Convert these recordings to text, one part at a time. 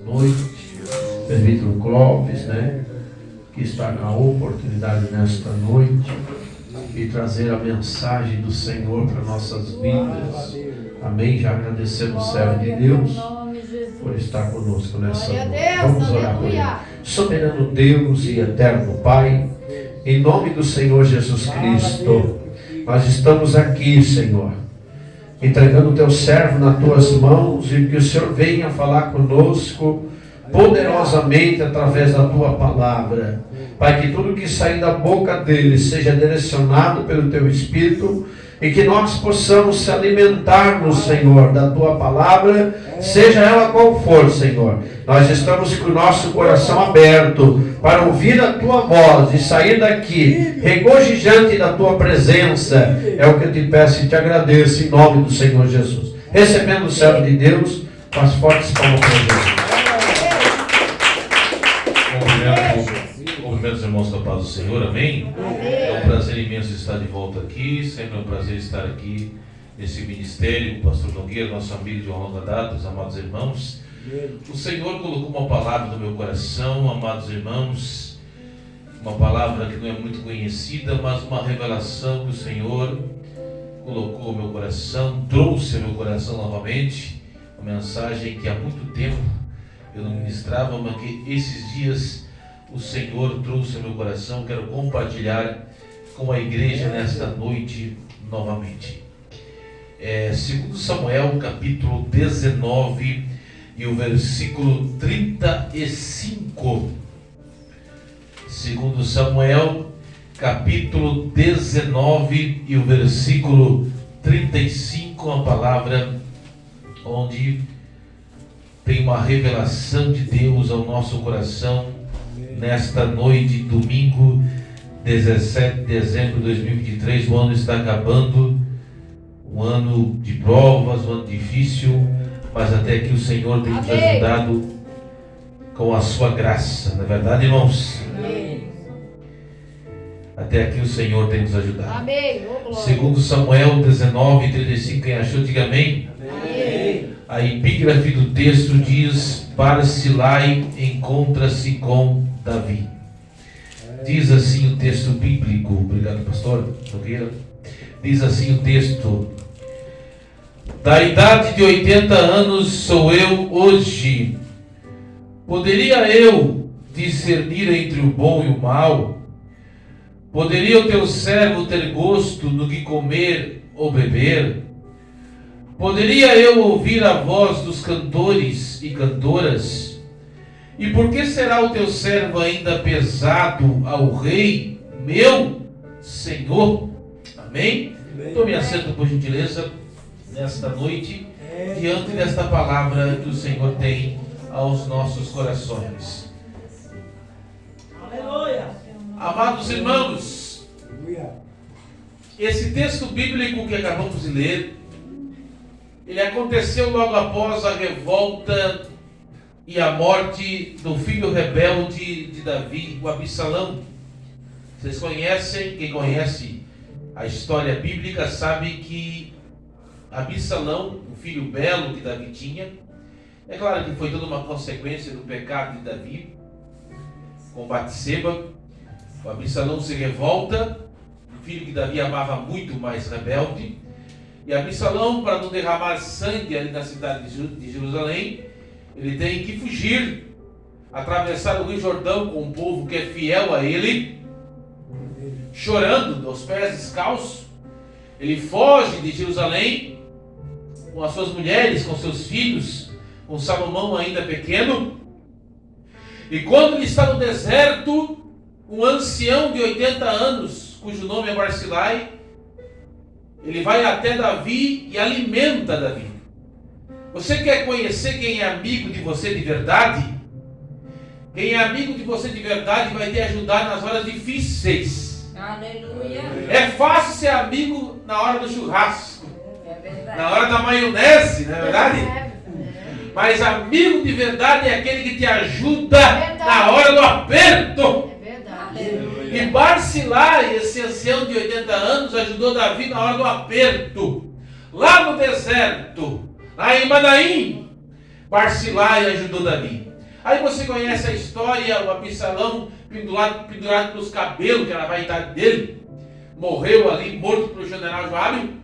noite, presbítero Clóvis, né, que está na oportunidade nesta noite e trazer a mensagem do Senhor para nossas vidas. Amém. Já agradecemos o servo de Deus por estar conosco nessa noite. Vamos orar por ele. Soberano Deus e eterno Pai, em nome do Senhor Jesus Cristo, nós estamos aqui, Senhor, entregando o teu servo nas tuas mãos e que o Senhor venha falar conosco poderosamente através da tua palavra. Pai, que tudo que sair da boca dele seja direcionado pelo teu Espírito e que nós possamos se alimentarmos, Senhor, da tua palavra, seja ela qual for, Senhor. Nós estamos com o nosso coração aberto para ouvir a tua voz e sair daqui regozijante da tua presença. É o que eu te peço e te agradeço em nome do Senhor Jesus. Recebendo o servo de Deus, com as fortes palmas para Jesus. Cumprimento os irmãos da paz do Senhor, amém? É um prazer imenso estar de volta aqui, sempre é um prazer estar aqui nesse ministério, o pastor Nogueira, nosso amigo de uma longa data, os amados irmãos. O Senhor colocou uma palavra no meu coração, amados irmãos, uma palavra que não é muito conhecida, mas uma revelação que o Senhor colocou no meu coração, trouxe ao meu coração novamente, uma mensagem que há muito tempo eu não ministrava, mas que esses dias o Senhor trouxe ao meu coração. Quero compartilhar com a igreja nesta noite novamente. 2 Samuel capítulo 19 e o versículo 35. 2 Samuel capítulo 19 e o versículo 35, uma palavra onde tem uma revelação de Deus ao nosso coração nesta noite, domingo 17 de dezembro de 2023. O ano está acabando, um ano de provas, um ano difícil, mas até que o Senhor tem nos ajudado com a sua graça, não é verdade, irmãos? Amém. Até aqui o Senhor tem nos ajudado. Amém. 2 Samuel 19, 35, quem achou, diga amém. Amém. A epígrafe do texto diz: Barzilai encontra-se com Davi. Diz assim o texto bíblico. Obrigado, pastor Nogueira. Diz assim o texto: da idade de 80 anos sou eu hoje. Poderia eu discernir entre o bom e o mal? Poderia o teu servo ter gosto no que comer ou beber? Poderia eu ouvir a voz dos cantores e cantoras? E por que será o teu servo ainda pesado ao rei, meu Senhor? Amém? Tome assento, por gentileza, nesta noite, diante desta palavra que o Senhor tem aos nossos corações. Aleluia! Amados irmãos, esse texto bíblico que acabamos de ler, ele aconteceu logo após a revolta e a morte do filho rebelde de Davi, o Absalão. Vocês conhecem, quem conhece a história bíblica sabe que Absalão, o filho belo que Davi tinha, é claro que foi toda uma consequência do pecado de Davi com Batseba. O Absalão se revolta, o filho que Davi amava muito, mais rebelde. E Absalão, para não derramar sangue ali na cidade de Jerusalém, ele tem que fugir, atravessar o Rio Jordão com um povo que é fiel a ele, chorando, aos pés descalços. Ele foge de Jerusalém com as suas mulheres, com seus filhos, com Salomão ainda pequeno. E quando ele está no deserto, um ancião de 80 anos, cujo nome é Barzilai, ele vai até Davi e alimenta Davi. Você quer conhecer quem é amigo de você de verdade? Quem é amigo de você de verdade vai te ajudar nas horas difíceis. Aleluia. É fácil ser amigo na hora do churrasco, na hora da maionese, não é verdade? Mas amigo de verdade é aquele que te ajuda na hora do aperto. E Barzilai, esse ancião de 80 anos, ajudou Davi na hora do aperto. Lá no deserto, lá em Manaim, Barzilai ajudou Davi. Aí você conhece a história, o Absalão pendurado pelos cabelos, que era a vaidade dele, morreu ali, morto pelo general Joabe.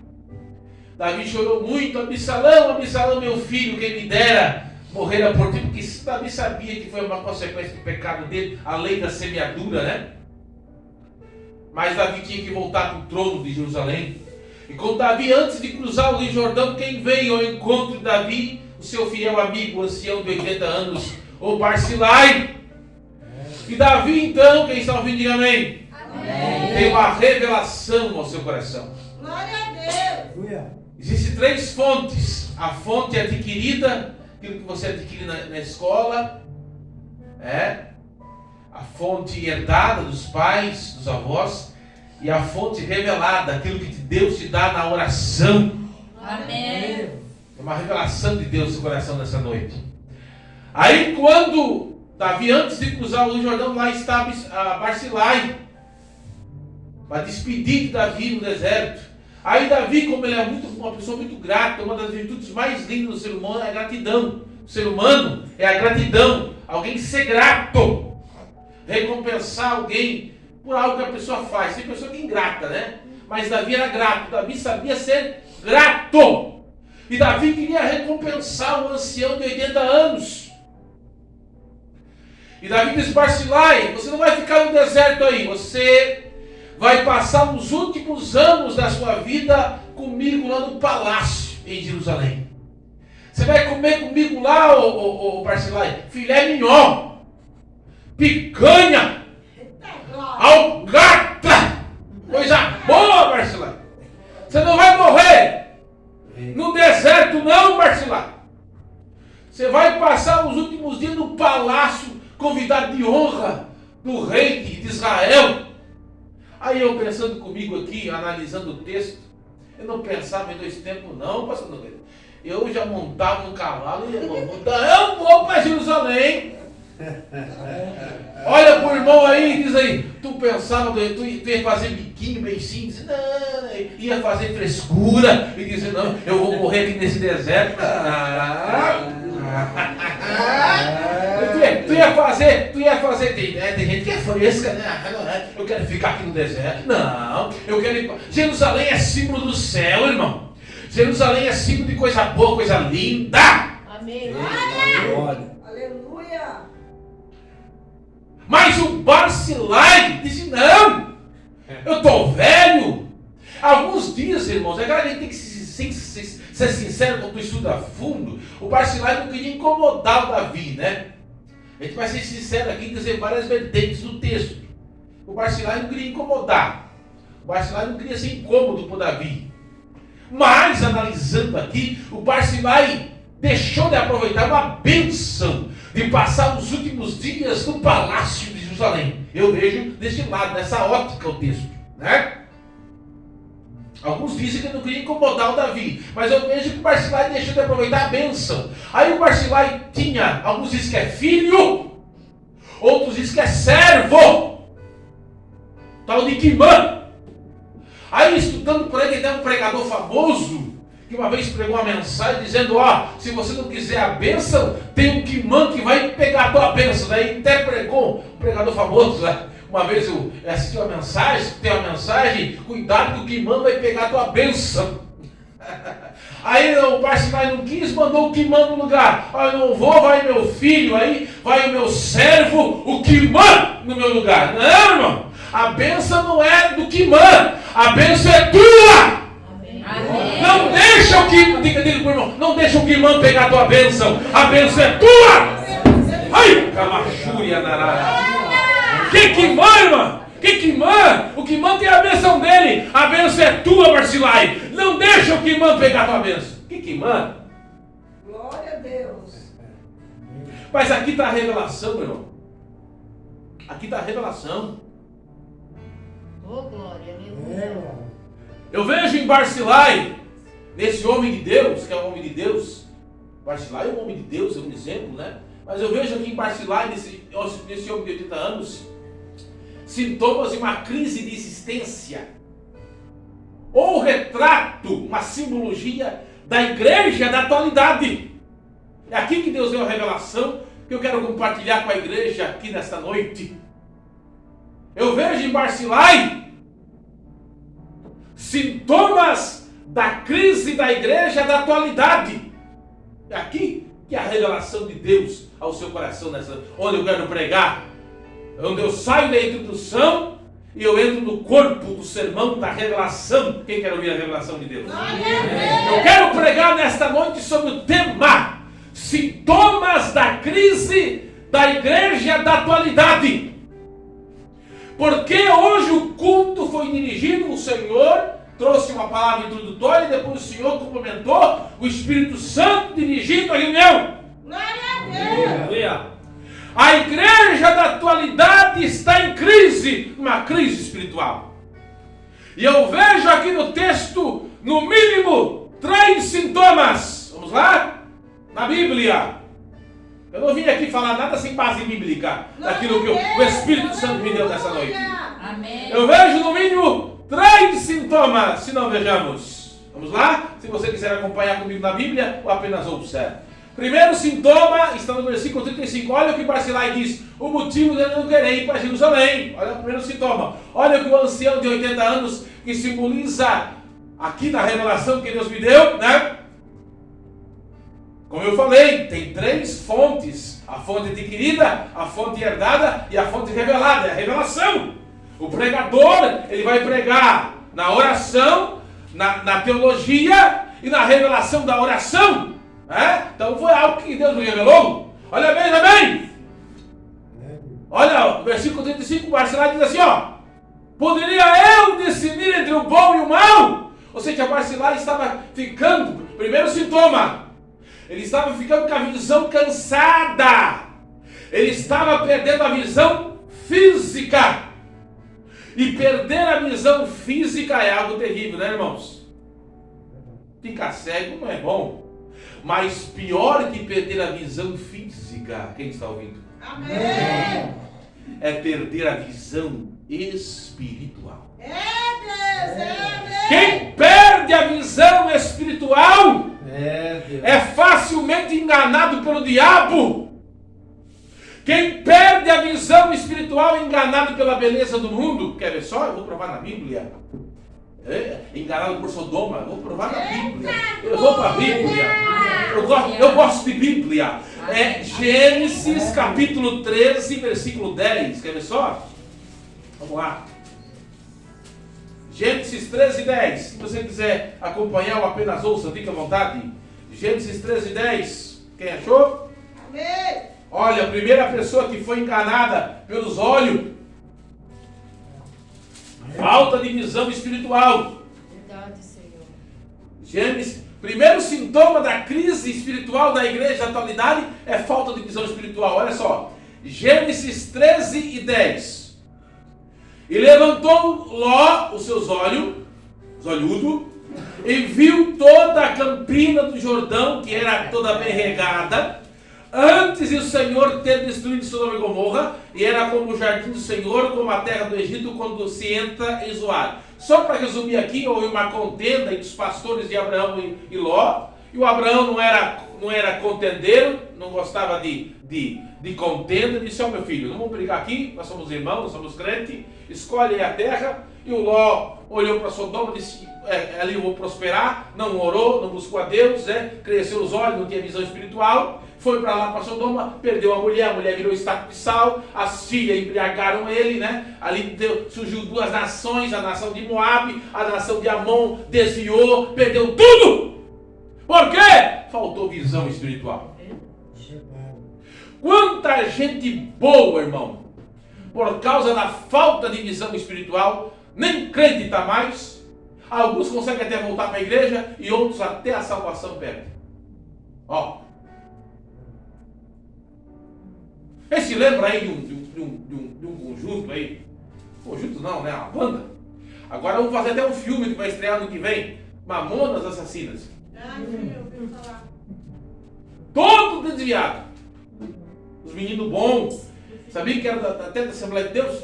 Davi chorou muito: Absalão, Absalão, meu filho, quem me dera morrera por ti, porque Davi sabia que foi uma consequência do pecado dele, a lei da semeadura, né? Mas Davi tinha que voltar para o trono de Jerusalém. E com Davi, antes de cruzar o Rio Jordão, quem veio ao encontro de Davi? O seu fiel amigo, o ancião de 80 anos, o Barzilai. E Davi, então, quem está ouvindo, diga amém. Amém. Tem uma revelação ao seu coração. Glória a Deus. Existem 3 fontes. A fonte adquirida, aquilo que você adquire na escola, a fonte herdada dos pais, dos avós, e a fonte revelada, aquilo que Deus te dá na oração. Amém. É uma revelação de Deus no seu coração nessa noite. Aí quando Davi, antes de cruzar o Rio Jordão, lá está Barzilai, para despedir de Davi no deserto. Aí Davi, como ele é uma pessoa muito grata, uma das virtudes mais lindas do ser humano é a gratidão. O ser humano é a gratidão. Alguém ser grato. Recompensar alguém por algo que a pessoa faz. Tem pessoa que é ingrata, né? Mas Davi era grato. Davi sabia ser grato. E Davi queria recompensar o ancião de 80 anos. E Davi disse: Barzilai, você não vai ficar no deserto aí. Você vai passar os últimos anos da sua vida comigo lá no palácio em Jerusalém. Você vai comer comigo lá, ô Barzilai, filé mignon, picanha, alcatra, coisa boa, Barzilai. Você não vai morrer no deserto não, Barzilai. Você vai passar os últimos dias no palácio, convidado de honra do rei de Israel. Aí eu pensando comigo aqui, analisando o texto, eu não pensava em 2 tempos não, pastor Nogueira. Eu já montava no cavalo e eu vou para Jerusalém. Olha pro irmão aí e diz aí: tu pensava, tu ia fazer biquinho, beicinho? Não, ia fazer frescura e dizer: não, eu vou morrer aqui nesse deserto. Tu ia fazer, tem gente que é fresca, né? Eu quero ficar aqui no deserto. Não, eu quero ir. Jerusalém é símbolo do céu, irmão. Jerusalém é símbolo de coisa boa, coisa linda. Amém. Aleluia. Mas o Barzilai disse: não, eu estou velho. Alguns dias, irmãos, a gente tem que ser sincero quando tu estuda a fundo. O Barzilai não queria incomodar o Davi, né? A gente vai ser sincero aqui e dizer várias vertentes do texto. O Barzilai não queria incomodar. O Barzilai não queria ser incômodo para o Davi. Mas, analisando aqui, o Barzilai deixou de aproveitar uma bênção de passar os últimos dias no palácio de Jerusalém. Eu vejo deste lado, nessa ótica o texto, né? Alguns dizem que não queria incomodar o Davi, mas eu vejo que o Barzilai deixou de aproveitar a bênção. Aí o Barzilai tinha, alguns dizem que é filho, outros dizem que é servo, tal de Quimã. Aí estudando por ele, tem um pregador famoso que uma vez pregou uma mensagem dizendo: se você não quiser a bênção, tem um Quimã que vai pegar a tua bênção. Daí até pregou um pregador famoso, né? Uma vez eu assisti uma mensagem, tem uma mensagem: cuidado que o Quimã vai pegar a tua bênção. Aí o Barzilai não quis, mandou o Quimã no lugar. Eu não vou, vai meu filho, aí vai o meu servo, o Quimã no meu lugar. Não, irmão, a bênção não é do Quimã, a bênção é tua. Amém. Não deixa o Quimã, diga pro irmão, não deixa o Quimã pegar a tua bênção, a bênção é tua. Ai, camachúria narara. Que Quimã, irmão? Que Quimã? O Quimã tem a bênção dele. A bênção é tua, Barzilai. Não deixa o Quimã pegar a tua bênção. Que Quimã? Glória a Deus. Mas aqui está a revelação, meu irmão. Aqui está a revelação. Oh, glória, aleluia. Eu vejo em Barzilai, nesse homem de Deus, que é um homem de Deus. Barzilai é um homem de Deus, é um exemplo, né? Mas eu vejo aqui em Barzilai, nesse homem de 80 anos, sintomas de uma crise de existência, ou retrato, uma simbologia da igreja da atualidade. É aqui que Deus deu a revelação que eu quero compartilhar com a igreja aqui nesta noite. Eu vejo em Barzilai sintomas da crise da igreja da atualidade. É aqui que é a revelação de Deus ao seu coração, onde eu quero pregar. Onde eu saio da introdução e eu entro no corpo do sermão da revelação. Quem quer ouvir a revelação de Deus? Eu quero pregar nesta noite sobre o tema sintomas da crise da igreja da atualidade. Porque hoje o culto foi dirigido, o Senhor trouxe uma palavra introdutória e depois o Senhor complementou, o Espírito Santo dirigindo a reunião. Glória a Deus. A igreja da atualidade está em crise, uma crise espiritual. E eu vejo aqui no texto, no mínimo, 3 sintomas. Vamos lá? Na Bíblia. Eu não vim aqui falar nada sem base bíblica, daquilo que o Espírito Santo me deu nessa noite. Amém. Eu vejo no mínimo 3 sintomas, se não vejamos. Vamos lá? Se você quiser acompanhar comigo na Bíblia, ou apenas observe. Primeiro sintoma está no versículo 35. Olha o que Barzilai diz. O motivo de eu não querer ir para Jerusalém. Olha o primeiro sintoma. Olha o que o ancião de 80 anos, que simboliza aqui na revelação que Deus me deu, né? Como eu falei, tem 3 fontes. A fonte adquirida, a fonte herdada e a fonte revelada. É a revelação. O pregador, ele vai pregar na oração, na teologia e na revelação da oração. Então foi algo que Deus me revelou. Olha bem, olha bem. Olha, o versículo 35, Barzilai diz assim, ó. Poderia eu discernir entre o bom e o mal? Ou seja, Barzilai estava ficando, primeiro sintoma, ele estava ficando com a visão cansada. Ele estava perdendo a visão física. E perder a visão física é algo terrível, né, irmãos? Ficar cego não é bom. Mas pior que perder a visão física, quem está ouvindo? Amém. É perder a visão espiritual. É Deus. Quem perde a visão espiritual é facilmente enganado pelo diabo. Quem perde a visão espiritual é enganado pela beleza do mundo. Quer ver só? Eu vou provar na Bíblia. Enganado por Sodoma. Eu vou provar na Bíblia. Eu vou para a Bíblia. Eu gosto de Bíblia. Gênesis capítulo 13, versículo 10. Quer ver só? Vamos lá. Gênesis 13, 10. Se você quiser acompanhar ou apenas ouça, fique à vontade. Gênesis 13, 10. Quem achou? Amém. Olha, a primeira pessoa que foi enganada pelos olhos. Falta de visão espiritual. Verdade, Senhor. Gênesis, primeiro sintoma da crise espiritual da igreja da atualidade é falta de visão espiritual. Olha só. Gênesis 13 e 10. E levantou Ló os seus olhos, e viu toda a campina do Jordão, que era toda bem regada, antes de o Senhor ter destruído Sodoma e Gomorra, e era como o jardim do Senhor, como a terra do Egito, quando se entra em Zoar. Só para resumir aqui, houve uma contenda entre os pastores de Abraão e Ló, e o Abraão não era contendeiro, não gostava de contenda, disse, meu filho, não vamos brigar aqui, nós somos irmãos, nós somos crentes, escolhe aí a terra. E o Ló olhou para Sodoma e disse, ali eu vou prosperar, não orou, não buscou a Deus, cresceu os olhos, não tinha visão espiritual, foi para lá para Sodoma, perdeu a mulher virou estaca de sal, as filhas embriagaram ele, ali surgiu 2 nações, a nação de Moabe, a nação de Amon, desviou, perdeu tudo. Por quê? Faltou visão espiritual. Quanta gente boa, irmão, por causa da falta de visão espiritual, nem crente está mais. Alguns conseguem até voltar para a igreja e outros até a salvação perdem. Você se lembra aí de um conjunto aí? Conjunto não, né? Uma banda. Agora vamos fazer até um filme que vai estrear no que vem. Mamonas Assassinas. Eu ouvi falar. Todo desviado. Os meninos bons. Sabia que era até da Assembleia de Deus?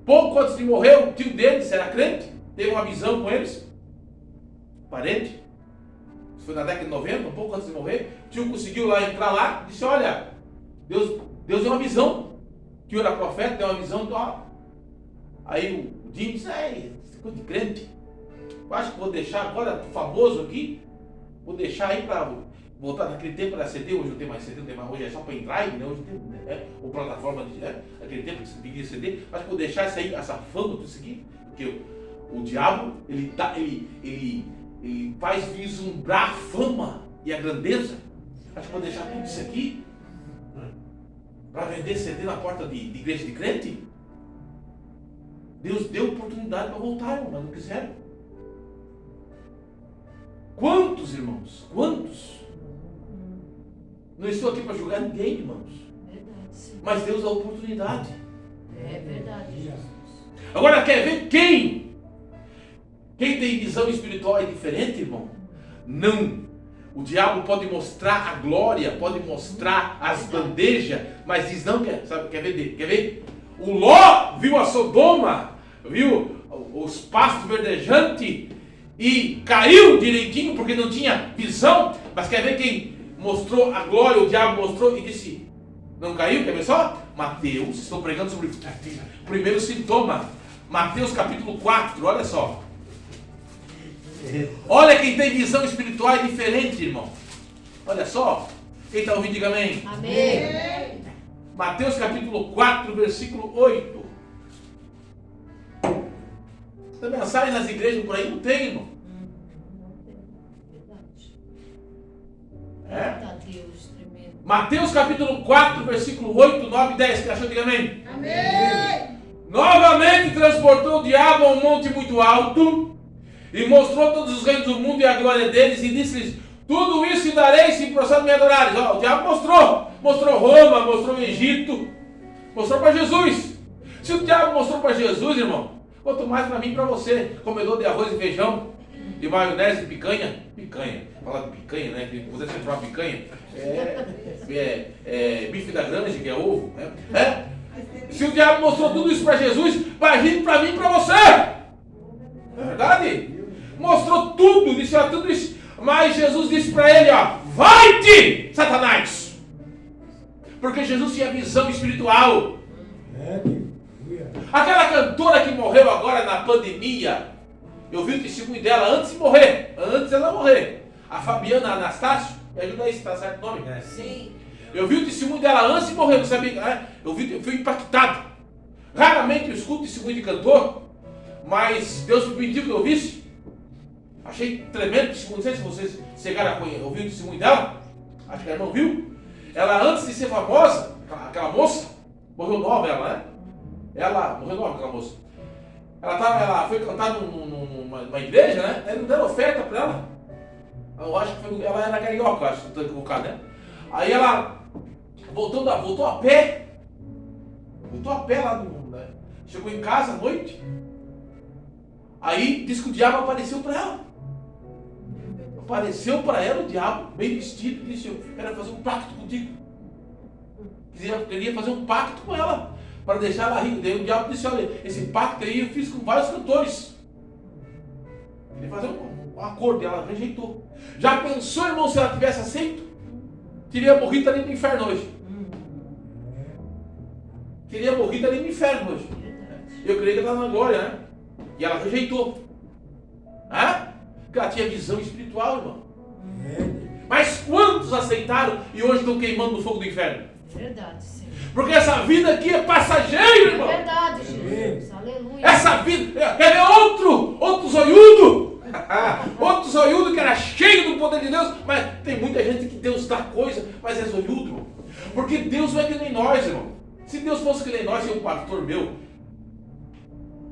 Pouco antes de morrer, o tio deles era crente. Teve uma visão com eles. Parente. foi na década de 90, um pouco antes de morrer, o tio conseguiu lá entrar lá, disse, olha, Deus deu uma visão, que eu era profeta, deu uma visão, ó. Aí o Dinho disse, esse coisa de crente, eu acho que vou deixar agora, tô famoso aqui, vou deixar aí para voltar naquele tempo era CD, hoje não tem mais CD, não tem mais, hoje é só para drive, né? Hoje tem, ou plataforma de, naquele tempo que você pedia CD, acho que vou deixar isso aí, essa fama tudo isso aqui, porque o diabo, ele faz vislumbrar a fama e a grandeza. Acho que vou deixar tudo isso aqui para vender CD na porta de igreja de crente. Deus deu oportunidade para voltar, irmão, mas não quiseram. Quantos, irmãos? Quantos? Não estou aqui para julgar ninguém, irmãos. Verdade. Mas Deus dá oportunidade. É verdade, Jesus. Agora quer ver quem? Quem tem visão espiritual é diferente, irmão? Não. O diabo pode mostrar a glória, pode mostrar as bandejas, mas diz não, quer ver? Quer ver? O Ló viu a Sodoma, viu os pastos verdejantes e caiu direitinho porque não tinha visão, mas quer ver quem mostrou a glória, o diabo mostrou e disse, não caiu, quer ver só? Mateus, estou pregando sobre o primeiro sintoma, Mateus capítulo 4, olha só. Olha quem tem visão espiritual é diferente, irmão. Olha só. Quem está ouvindo, diga amém. Amém. Mateus capítulo 4, versículo 8. Essa mensagem nas igrejas por aí não tem, irmão. Verdade. Eita Deus, tremendo. Mateus capítulo 4, versículo 8, 9 e 10. Quem achou, diga amém. Amém. Novamente transportou o diabo a um monte muito alto e mostrou todos os reinos do mundo e a glória deles e disse-lhes, tudo isso darei se prostrar me adorares. O diabo mostrou Roma, mostrou o Egito, mostrou para Jesus. Se o diabo mostrou para Jesus, irmão, quanto mais para mim e para você, comedor de arroz e feijão, de maionese e picanha, falar de picanha, né, que você sempre fala picanha, bife da granja, que é ovo, né? Se o diabo mostrou tudo isso para Jesus, imagine para mim e para você. Não é verdade? Mostrou tudo, disse tudo isso. Mas Jesus disse para ele, vai-te, Satanás. Porque Jesus tinha visão espiritual. Aquela cantora que morreu agora na pandemia, eu vi o testemunho dela antes de morrer. Antes dela morrer. A Fabiana Anastácio, me ajuda aí se está certo o nome? Sim. Eu vi o testemunho dela antes de morrer, não sabia? Eu fui impactado. Raramente eu escuto testemunho de cantor, mas Deus me permitiu que eu ouvisse. Achei tremendo o testemunho. Não sei se vocês chegaram a ouvir o testemunho dela. Acho que a irmã viu. Ela, antes de ser famosa, aquela moça, morreu nova ela, né? Ela morreu nova, aquela moça. Ela foi cantar numa igreja, né? Aí não deram oferta para ela. Eu acho que ela era carioca, acho que estou equivocado, né? Aí ela voltou a pé. Voltou a pé lá né? Chegou em casa à noite. Aí disse que o diabo apareceu para ela. Apareceu para ela o diabo, bem vestido, e disse, eu quero fazer um pacto contigo. Queria fazer um pacto com ela, para deixar ela rica. Daí o diabo disse, olha, esse pacto aí eu fiz com vários cantores. Queria fazer um acordo, e ela rejeitou. Já pensou, irmão, se ela tivesse aceito? Teria morrido ali no inferno hoje. Teria morrido ali no inferno hoje. Eu creio que ela estava na glória, né? E ela rejeitou. Porque ela tinha visão espiritual, irmão. Mas quantos aceitaram e hoje estão queimando no fogo do inferno? Verdade, Senhor. Porque essa vida aqui é passageira, irmão. Verdade, Jesus. Aleluia. Essa vida, quer ver outro zoiudo? Outro zoiudo que era cheio do poder de Deus, mas tem muita gente que Deus dá coisa, mas é zoiudo, irmão. Porque Deus não é que nem nós, irmão. Se Deus fosse que nem nós, tinha um pastor meu.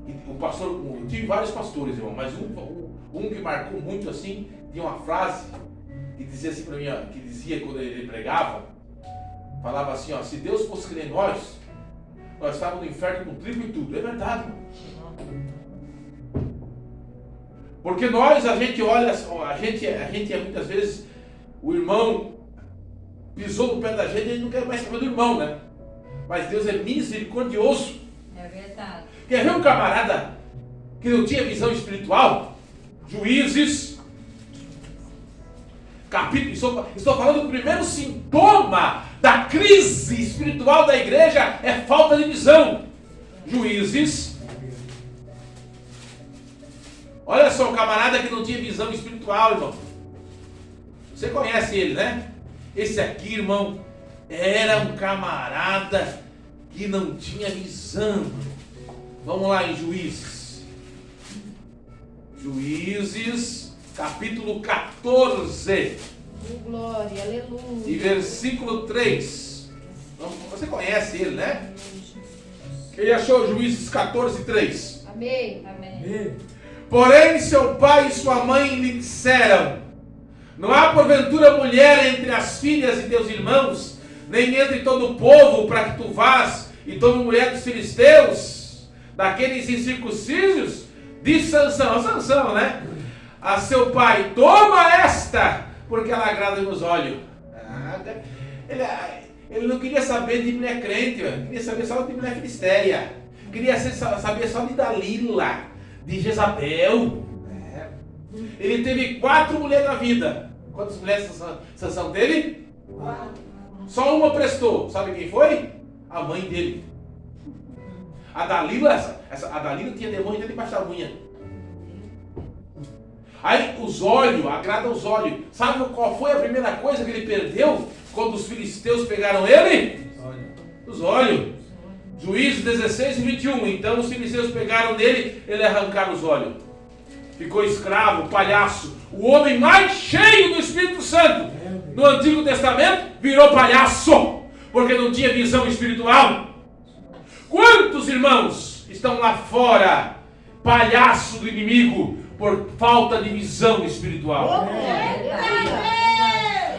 Eu tive vários pastores, irmão, mas um que marcou muito assim, tinha uma frase que dizia assim para mim, que dizia quando ele pregava, falava assim, se Deus fosse que nem nós estávamos no inferno com trigo e tudo. É verdade, irmão. Porque a gente olha, a gente é muitas vezes, o irmão pisou no pé da gente e a gente não quer mais saber do irmão, né? Mas Deus é misericordioso. É verdade. Quer ver um camarada que não tinha visão espiritual? Juízes, Estou falando do primeiro sintoma da crise espiritual da igreja é falta de visão. Juízes. Olha só, o camarada que não tinha visão espiritual, irmão. Você conhece ele, né? Esse aqui, irmão, era um camarada que não tinha visão. Vamos lá em Juízes. Juízes, capítulo 14. Glória, aleluia. E versículo 3. Você conhece ele, né? Ele achou Juízes 14, 3. Amém. Amém. Porém, seu pai e sua mãe lhe disseram: não há porventura mulher entre as filhas de teus irmãos, nem entre todo o povo, para que tu vás e tome mulher dos filisteus, daqueles incircuncisos? Disse Sansão, né? A seu pai: toma esta, porque ela agrada nos olhos. Ele não queria saber de mulher crente, queria saber só de mulher filisteia. Queria saber só de Dalila, de Jezabel. Ele teve 4 mulheres na vida. Quantas mulheres Sansão teve? 4. Só uma prestou. Sabe quem foi? A mãe dele. A Dalila, a Dalila tinha demônio até debaixo da unha. Aí os olhos, agrada os olhos. Sabe qual foi a primeira coisa que ele perdeu quando os filisteus pegaram ele? Os olhos. Juízes 16 e 21. Então os filisteus pegaram nele, ele arrancaram os olhos. Ficou escravo, palhaço. O homem mais cheio do Espírito Santo no Antigo Testamento virou palhaço, porque não tinha visão espiritual. Quantos irmãos estão lá fora, palhaço do inimigo, por falta de visão espiritual?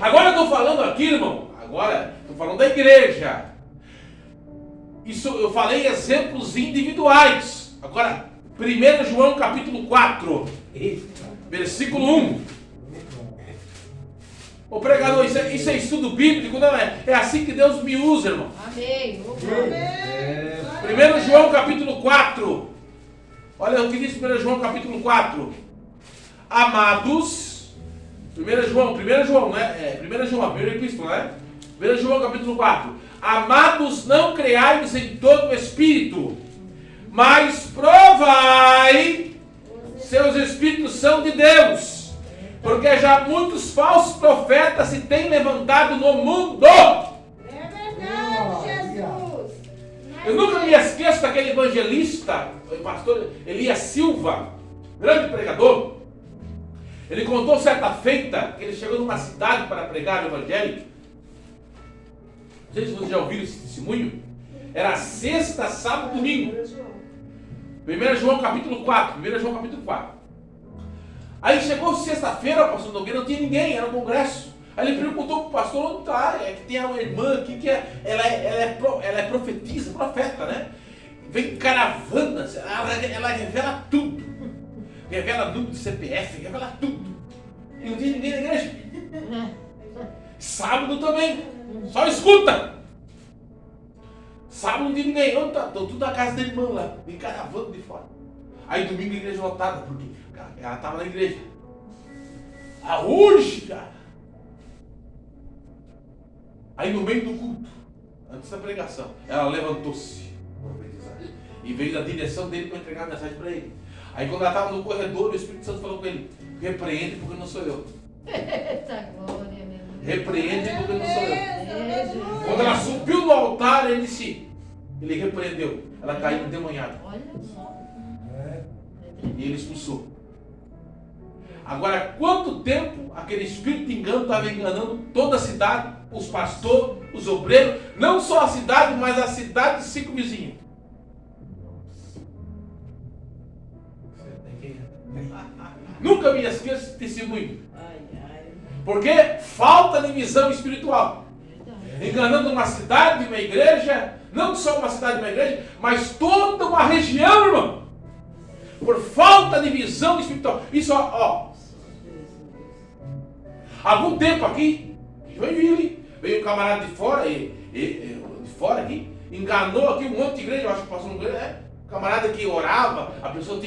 Agora eu estou falando aqui, irmão. Agora estou falando da igreja. Isso eu falei exemplos individuais. Agora, 1 João capítulo 4, versículo 1. Ô pregador, isso é estudo bíblico, não é? É assim que Deus me usa, irmão. Amém. 1 João capítulo 4. Olha o que diz 1 João capítulo 4. Amados, 1 João, né? 1 João, a primeira epístola, né? 1 João capítulo 4. Amados, não creais em todo o espírito, mas provai se os espíritos são de Deus, porque já muitos falsos profetas se têm levantado no mundo. É verdade, Jesus. Eu nunca me esqueço daquele evangelista, o pastor Elias Silva, grande pregador. Ele contou certa feita que ele chegou numa cidade para pregar o evangelho. Não sei se vocês já ouviram esse testemunho. Era sexta, sábado e domingo. 1 João capítulo 4. 1 João capítulo 4. Aí chegou sexta-feira, o pastor Nogueira, não tinha ninguém, era um congresso. Aí ele perguntou para o pastor: onde está? É que tem uma irmã aqui que ela é profetisa, profeta, né? Vem caravanas, ela revela tudo. Revela número de CPF, revela tudo. E não tinha ninguém na igreja. Sábado também, só escuta. Sábado não tinha ninguém. Onde tá? Tudo na casa da irmã lá, vem caravana de fora. Aí domingo a igreja lotada, porque ela estava na igreja. Hoje, cara. Aí no meio do culto, antes da pregação, ela levantou-se e veio na direção dele para entregar a mensagem para ele. Aí quando ela estava no corredor, o Espírito Santo falou com ele: repreende porque não sou eu. Eita glória, meu Deus. Repreende porque não sou eu. Quando ela subiu no altar, ele repreendeu. Ela caiu endemoniada. Olha só. E ele expulsou. Agora, quanto tempo aquele espírito de engano estava enganando toda a cidade, os pastores, os obreiros, não só a cidade, mas a cidade de 5 vizinhos. Nunca me esqueço desse testemunho. Porque falta de visão espiritual. Enganando uma cidade, uma igreja, não só uma cidade, uma igreja, mas toda uma região, irmão. Por falta de visão espiritual. Isso, ó. Algum tempo aqui, veio um camarada de fora, de fora aqui, enganou aqui um monte de igreja, eu acho que passou no igreja, né? Camarada que orava, a pessoa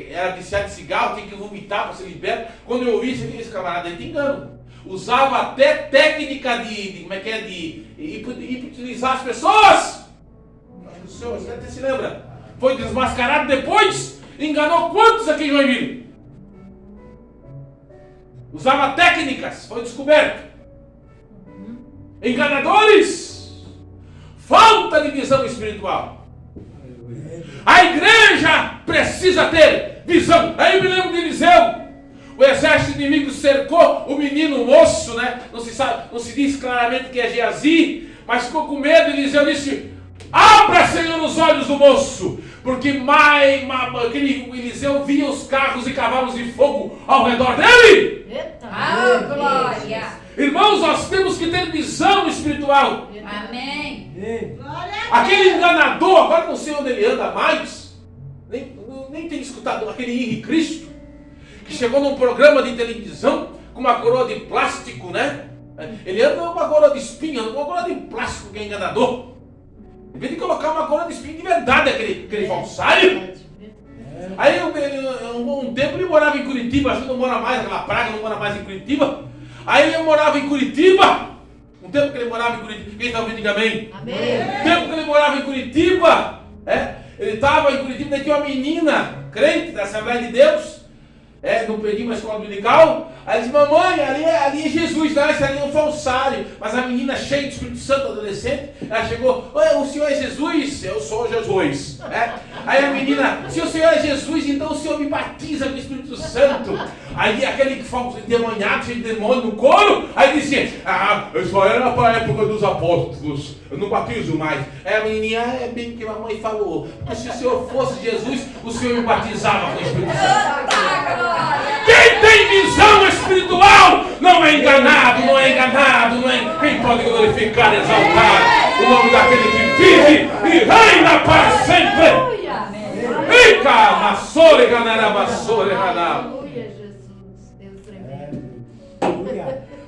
era viciada de cigarro, tinha que vomitar para ser liberto. Quando eu ouvi esse camarada, ele te engano. usava até técnica de hipnotizar as pessoas. Acho que o senhor até se lembra. Foi desmascarado depois, enganou quantos aqui em Joinville? Usava técnicas, foi descoberto. Enganadores, falta de visão espiritual. A igreja precisa ter visão. Aí eu me lembro de Eliseu. O exército inimigo cercou o menino moço, né? Não se diz claramente que é Geazi, mas ficou com medo. Eliseu disse: abra, Senhor, os olhos do moço, porque aquele Eliseu via os carros e cavalos de fogo ao redor dele. Eita! Ah, glória! Irmãos, nós temos que ter visão espiritual. Amém! Aquele enganador, agora não sei onde ele anda mais, nem tenho escutado, aquele Henrique Cristo, que chegou num programa de televisão com uma coroa de plástico, né? Ele anda com uma coroa de espinho, uma coroa de plástico, que é enganador. Em vez de colocar uma coroa de espinho de verdade, aquele falsário. Aí um tempo ele morava em Curitiba, acho que não mora mais, aquela praga não mora mais em Curitiba. Aí ele morava em Curitiba. Um tempo que ele morava em Curitiba. Quem está ouvindo, diga amém. Amém. Um tempo que ele morava em Curitiba. Ele estava em Curitiba, daí tinha uma menina crente da Assembleia de Deus. Não perdi uma escola dominical. Aí disse: mamãe, ali é Jesus, não, esse ali é um falsário. Mas a menina cheia de Espírito Santo, adolescente, ela chegou: o senhor é Jesus? Eu sou Jesus. Aí a menina: se o senhor é Jesus, então o senhor me batiza com o Espírito Santo. Aí aquele falso endemoniado, cheio de demônio no couro, aí disse: isso era para a época dos apóstolos, eu não batizo mais. Aí a menininha: é bem que a mamãe falou, porque se o senhor fosse Jesus, o senhor me batizava com o Espírito Santo. Quem tem visão espiritual não é enganado, não é enganado, não é. Quem pode glorificar, exaltar o nome daquele que vive e reina para sempre? Fica, massore, ganará, massore, ganará. Aleluia, Jesus. Deus tremendo.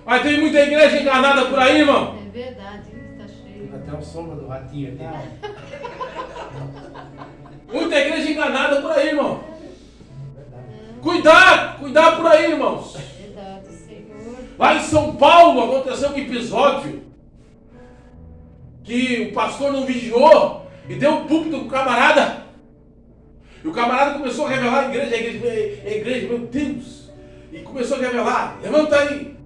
Mas tem muita igreja enganada por aí, irmão. É verdade, está cheio. Até o sombra do ratinho aqui. Muita igreja enganada por aí, irmão. Cuidado por aí, irmãos. Verdade, Senhor. Lá em São Paulo aconteceu um episódio que o pastor não vigiou e deu um púlpito pro camarada. E o camarada começou a revelar a igreja, meu Deus. E começou a revelar: levanta aí.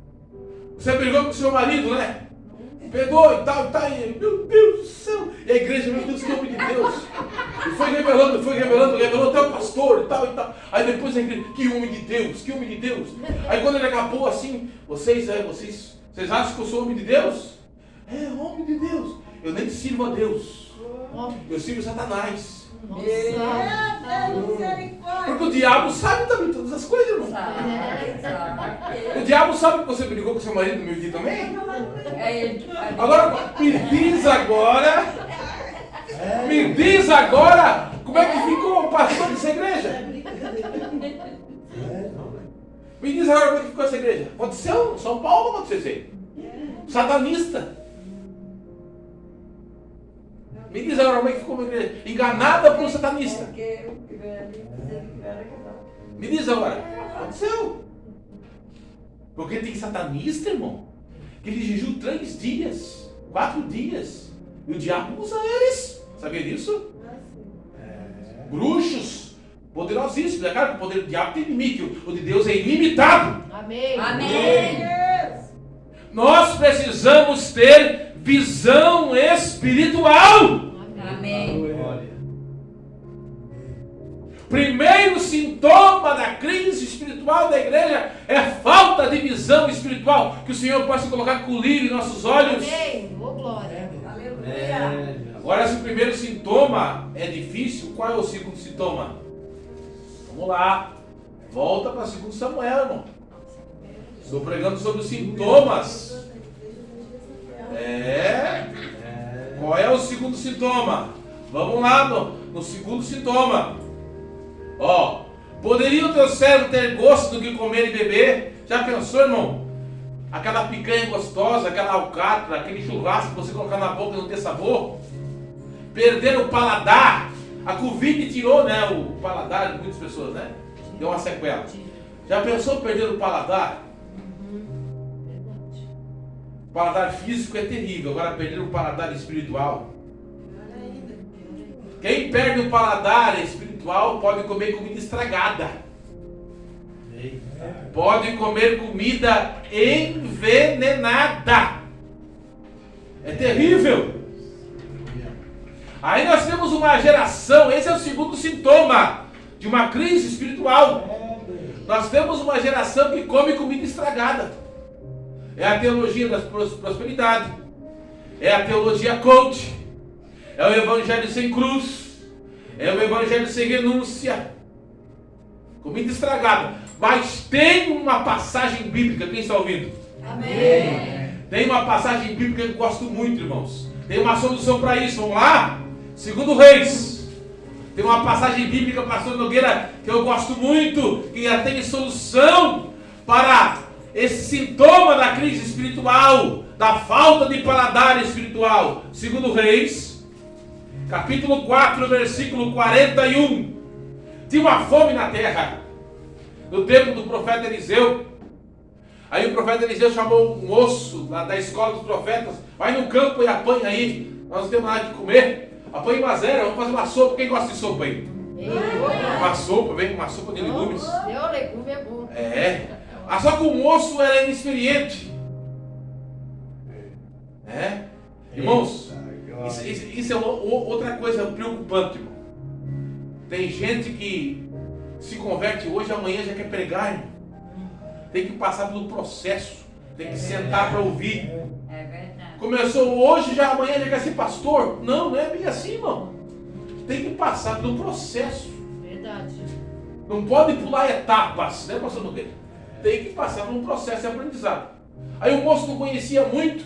Você brigou com o seu marido, né? Pegou e tal, e meu Deus do céu. E a igreja: meu Deus, que homem de Deus. E foi revelando, revelou até o pastor e tal. Aí depois a igreja: que homem de Deus. Aí quando ele acabou assim: vocês acham que eu sou homem de Deus? É, homem de Deus. Eu nem sirvo a Deus. Eu sirvo Satanás. Nossa. Porque o diabo sabe também todas as coisas, irmão. O diabo sabe que você brigou com seu marido no meu dia também? Agora, me diz agora como é que ficou o pastor dessa igreja. Me diz agora como é que ficou essa igreja. Aconteceu São Paulo, não aconteceu? Satanista. Me diz agora como é que ficou uma igreja enganada por um satanista. Me diz agora. Aconteceu. Porque tem satanista, irmão, que ele jejum 3 dias, 4 dias. E o diabo usa eles. Sabia disso? Bruxos poderosíssimos. É claro que o poder do diabo tem limite. O de Deus é ilimitado. Amém. Nós precisamos ter visão espiritual. Amém. Primeiro sintoma da crise espiritual da igreja é falta de visão espiritual. Que o Senhor possa colocar colírio em nossos olhos. Amém. Ô, glória. Aleluia. Agora, se o primeiro sintoma é difícil, qual é o segundo sintoma? Vamos lá. Volta para 2 Samuel, irmão. Estou pregando sobre os sintomas. Qual é o segundo sintoma? Vamos lá no segundo sintoma. Poderia o teu servo ter gosto do que comer e beber? Já pensou, irmão? Aquela picanha gostosa, aquela alcatra, aquele churrasco que você colocar na boca e não ter sabor? Perder o paladar. A Covid tirou, né, o paladar de muitas pessoas, né? Deu uma sequela. Já pensou perder o paladar? O paladar físico é terrível, agora perder o paladar espiritual. Quem perde o paladar espiritual pode comer comida estragada. Pode comer comida envenenada. É terrível. Aí nós temos uma geração, esse é o segundo sintoma de uma crise espiritual. Nós temos uma geração que come comida estragada. É a teologia da prosperidade. É a teologia coach. É o evangelho sem cruz. É o evangelho sem renúncia. Comida estragada. Mas tem uma passagem bíblica, quem está ouvindo? Amém. Tem uma passagem bíblica que eu gosto muito, irmãos. Tem uma solução para isso, vamos lá? 2 Reis. Tem uma passagem bíblica, pastor Nogueira, que eu gosto muito, que já tem solução para esse sintoma da crise espiritual, da falta de paladar espiritual. 2 Reis, capítulo 4, versículo 41. Tinha uma fome na terra, no tempo do profeta Eliseu. Aí o profeta Eliseu chamou um moço lá da escola dos profetas, vai no campo e apanha aí, nós não temos nada de comer. Apanha uma zero, vamos fazer uma sopa. Quem gosta de sopa aí? Uma sopa, vem uma sopa de legumes. Meu legume é bom. Só que o moço era inexperiente. Irmãos, isso é outra coisa preocupante, irmão. Tem gente que se converte hoje, amanhã já quer pregar, irmão. Tem que passar pelo processo. Tem que sentar para ouvir. É verdade. Começou hoje, já amanhã já quer ser pastor? Não, não é bem assim, irmão. Tem que passar pelo processo. Verdade. Não pode pular etapas, né, pastor Nogueira? Tem que passar por um processo de aprendizado. Aí o moço não conhecia muito,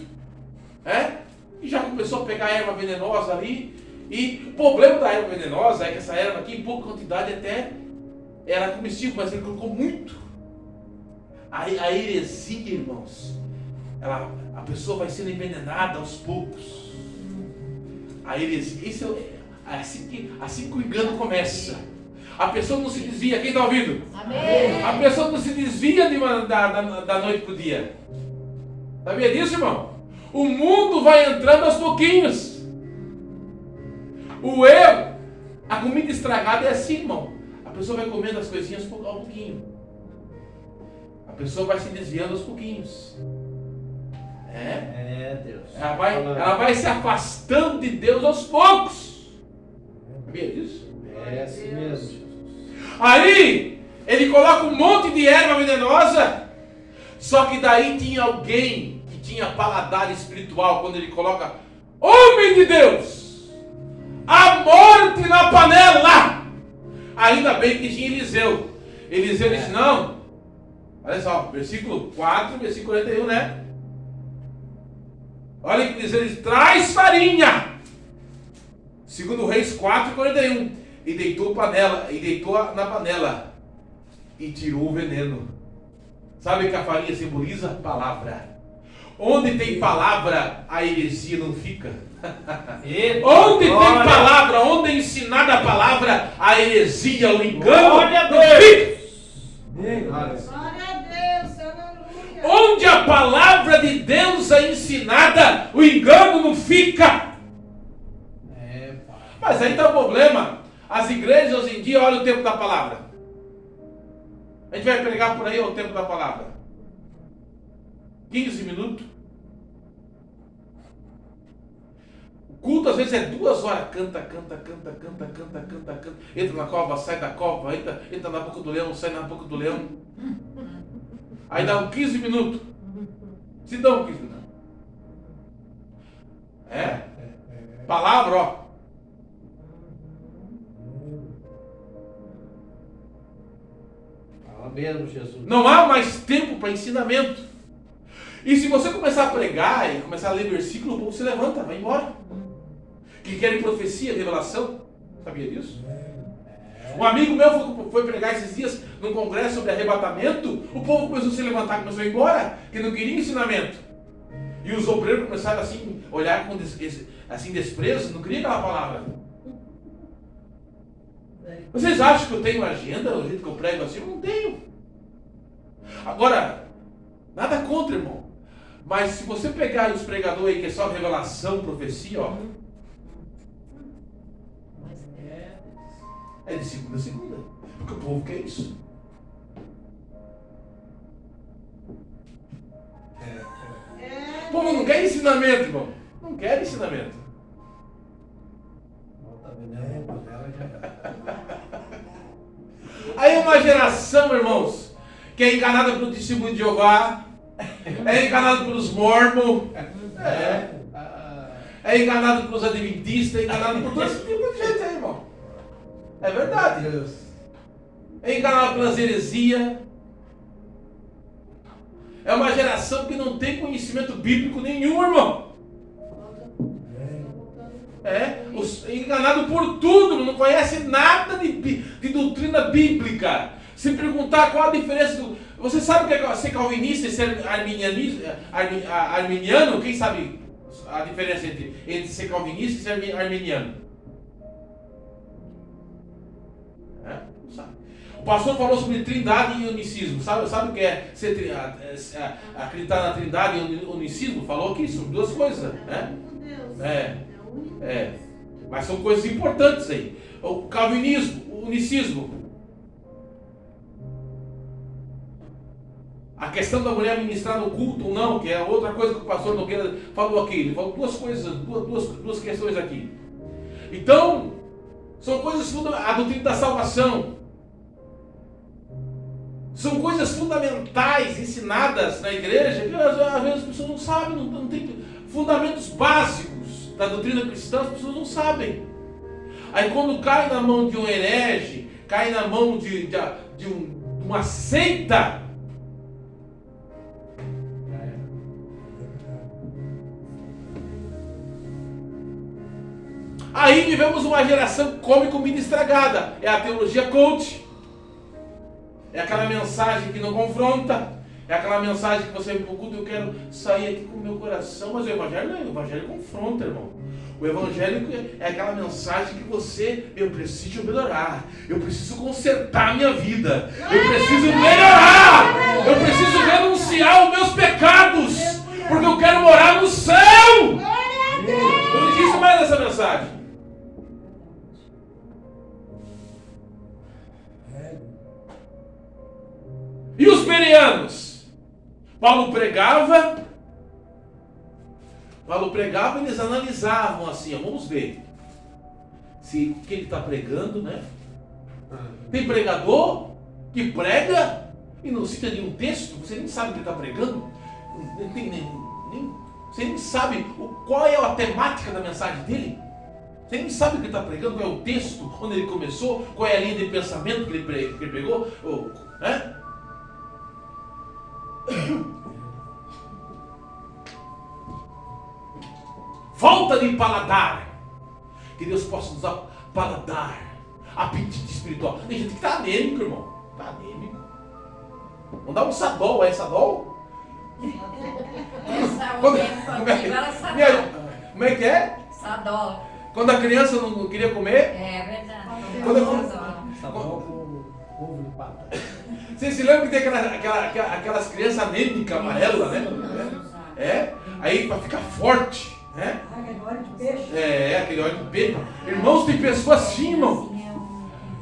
e já começou a pegar erva venenosa ali. E o problema da erva venenosa é que essa erva aqui, em pouca quantidade, até era comestível, mas ele colocou muito. Aí a heresia, irmãos, a pessoa vai sendo envenenada aos poucos. A heresia, isso é assim que o engano começa. A pessoa não se desvia, quem está ouvindo? Amém. A pessoa não se desvia da noite para o dia. Sabia disso, irmão? O mundo vai entrando aos pouquinhos. A comida estragada é assim, irmão. A pessoa vai comendo as coisinhas ao pouquinho. A pessoa vai se desviando aos pouquinhos. Deus. Ela vai se afastando de Deus aos poucos. Sabia disso? É assim mesmo. Aí, ele coloca um monte de erva venenosa. Só que daí tinha alguém que tinha paladar espiritual. Quando ele coloca, homem de Deus, a morte na panela. Ainda bem que tinha Eliseu. Eliseu disse, não. Olha só, versículo 4, versículo 41, né? Olha que diz, ele traz farinha. 2 Reis 4, 41. E deitou na panela e tirou o veneno. Sabe o que a farinha simboliza? Palavra. Onde tem palavra, a heresia não fica. Onde tem palavra, onde é ensinada a palavra, a heresia, o engano não fica. Onde a palavra de Deus é ensinada, o engano não fica. Mas aí está o problema. As igrejas hoje em dia, olha o tempo da palavra. A gente vai pregar por aí, olha o tempo da palavra. 15 minutos. O culto às vezes é 2 horas. Canta. Entra na cova, sai da cova. Entra na boca do leão, sai na boca do leão. Aí dá uns 15 minutos. Se dão 15 minutos. Palavra, ó. Fala mesmo, Jesus. Não há mais tempo para ensinamento. E se você começar a pregar e começar a ler versículo, o povo se levanta, vai embora. Que querem profecia, revelação. Sabia disso? Um amigo meu foi pregar esses dias num congresso sobre arrebatamento. O povo começou a se levantar, começou a ir embora, que não queria ensinamento. E os obreiros começaram assim, olhar com desprezo, não queria aquela palavra. Vocês acham que eu tenho agenda, o jeito que eu prego assim? Eu não tenho. Agora, nada contra, irmão. Mas se você pegar os pregadores aí que é só revelação, profecia, ó. É de segunda a segunda. Porque o povo quer isso. O povo não quer ensinamento, irmão. Não quer ensinamento. Aí é uma geração, irmãos, que é enganada pelo testemunho de Jeová, é enganado pelos mormons, é enganado pelos adventistas, é enganado por todo esse tipo de gente aí, irmão. É verdade. É enganado pelas heresias. É uma geração que não tem conhecimento bíblico nenhum, irmão. É enganado por tudo, não conhece nada de doutrina bíblica. Se perguntar qual a diferença do... Você sabe o que é ser calvinista e ser arminiano? Quem sabe a diferença entre ser calvinista e ser arminiano? Não sabe. O pastor falou sobre trindade e unicismo. Sabe o que é acreditar na trindade e unicismo? Falou aqui sobre duas coisas, né? Mas são coisas importantes aí. O calvinismo, o unicismo. A questão da mulher ministrar no culto ou não, que é outra coisa que o pastor Nogueira falou aqui. Ele falou duas coisas, duas questões aqui. Então, são coisas fundamentais. A doutrina da salvação. São coisas fundamentais ensinadas na igreja que às vezes as pessoas não sabem, não tem fundamentos básicos da doutrina cristã, as pessoas não sabem. Aí quando cai na mão de um herege, cai na mão de uma seita, aí vivemos uma geração que come comida estragada. É a teologia coach. É aquela mensagem que não confronta. É aquela mensagem que você me culto, eu quero sair aqui com o meu coração. Mas o evangelho não é, o evangelho confronta, irmão. O evangelho é aquela mensagem que eu preciso melhorar. Eu preciso consertar a minha vida. Eu preciso melhorar. Eu preciso renunciar aos meus pecados. Porque eu quero morar no céu. Não existe mais essa mensagem. E os bereanos? Paulo pregava, eles analisavam assim, vamos ver se o que ele está pregando, né? Tem pregador que prega e não cita nenhum texto, você nem sabe o que ele está pregando, você nem sabe qual é a temática da mensagem dele, você nem sabe o que ele está pregando, qual é o texto, onde ele começou, qual é a linha de pensamento que ele pregou, né? Falta de paladar. Que Deus possa nos dar paladar, apetite espiritual. Tem gente que está anêmico, irmão. Está anêmico. Vamos dar um sadol, é sadol? Como é que é? Sadol. Quando a criança não queria comer? É verdade. Sadol com ovo de pata. Vocês se lembram que tem aquelas crianças anêmicas amarelas, né? Aí para ficar forte, né? Aquele óleo de peixe. Aquele óleo de peixe. Irmãos, tem pessoas assim, irmão.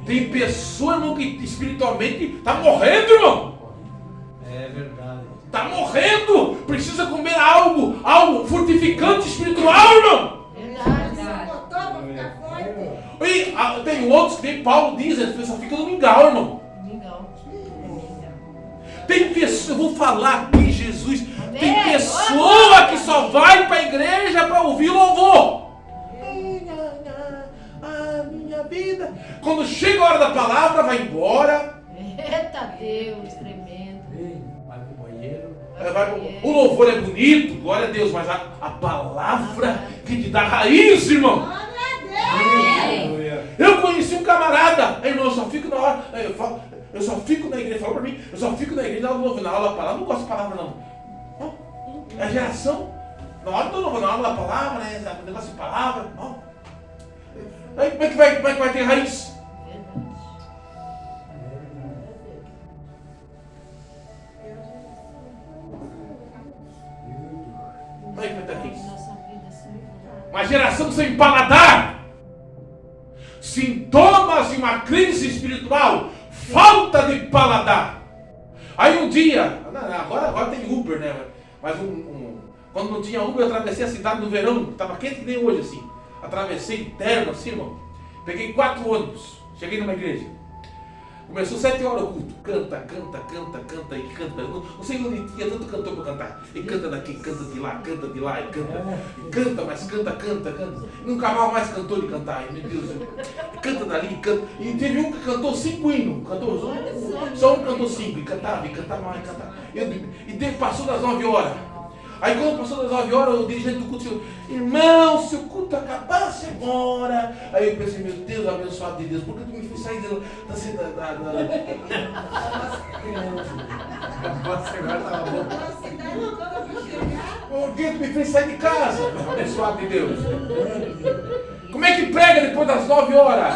Tem pessoa, irmão, que espiritualmente está morrendo, irmão. É verdade. Está morrendo. Precisa comer algo fortificante espiritual, irmão. Verdade. Botou pra ficar forte. E tem outros que nem Paulo diz, as pessoas ficam no mingau, irmão. Mingau. Tem pessoas, eu vou falar aqui, Jesus, Amém. tem pessoa que só vai para a igreja para ouvir louvor. A minha vida. Quando chega a hora da palavra, vai embora. Eita Deus, tremendo. Vai pro banheiro. O louvor é bonito, glória a Deus, mas a palavra que te dá raiz, irmão. Eu conheci um camarada, irmão, eu só fico na hora, eu só fico na igreja, falou pra mim, eu só fico na igreja na aula da palavra, não gosto de palavra não. É a geração, na hora do louvor, na aula da palavra, né, negócio de palavra, aí como é que vai ter raiz? uma geração sem paladar. Sintomas de uma crise espiritual, falta de paladar. Aí um dia, agora tem Uber, né? Mas quando não tinha Uber, eu atravessei a cidade no verão, estava quente que nem hoje assim. Atravessei terno assim, irmão. Peguei 4 ônibus, cheguei numa igreja. Começou 7 horas o culto. Canta e canta. Eu não sei onde tinha tanto cantor para cantar. E canta daqui, canta de lá, e canta. E canta, mas canta. Nunca mais cantou de cantar. Meu Deus. Canta dali, canta. E teve um que cantou 5 hinos. Só um cantou 5. E cantava mais. E passou das 9 horas. Aí quando passou das 9 horas, o dirigente do culto disse: irmão, se o culto acabasse agora. Aí eu pensei: meu Deus, abençoado de Deus, por que tu me fez sair da cidade? Por que tu me fez sair de casa? Abençoado de Deus. Como é que prega depois das 9 horas?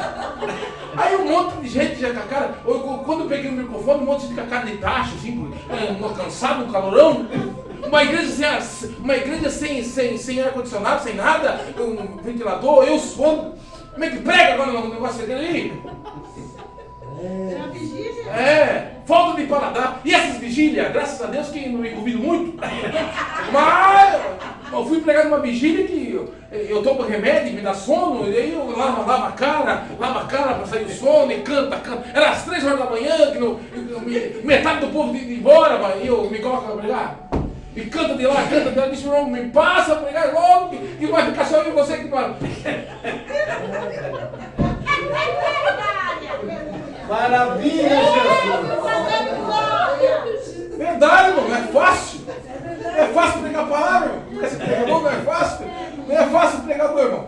Aí um monte de gente já com a cara. Quando eu peguei o microfone, um monte de gente com a cara de tacho, assim, cansado, um calorão. Uma igreja sem ar-condicionado, sem nada, um ventilador, eu suando. Como é que prega agora no negócio ali? Falta de paladar. E essas vigílias, graças a Deus que não me convido muito. Mas eu fui pregar numa vigília que eu tomo remédio, me dá sono, e aí eu lavo a cara para sair o sono e canta. Era às 3 horas da manhã, que metade do povo ia embora, e eu me coloco para pregar. E canta de lá, disse: irmão, me passa a pregar logo, que vai ficar só eu e você que fala. Maravilha, Jesus! Verdade, irmão, não é fácil. Não é fácil pregar a palavra, irmão. Esse pregador não é fácil. Não é fácil pregador, irmão.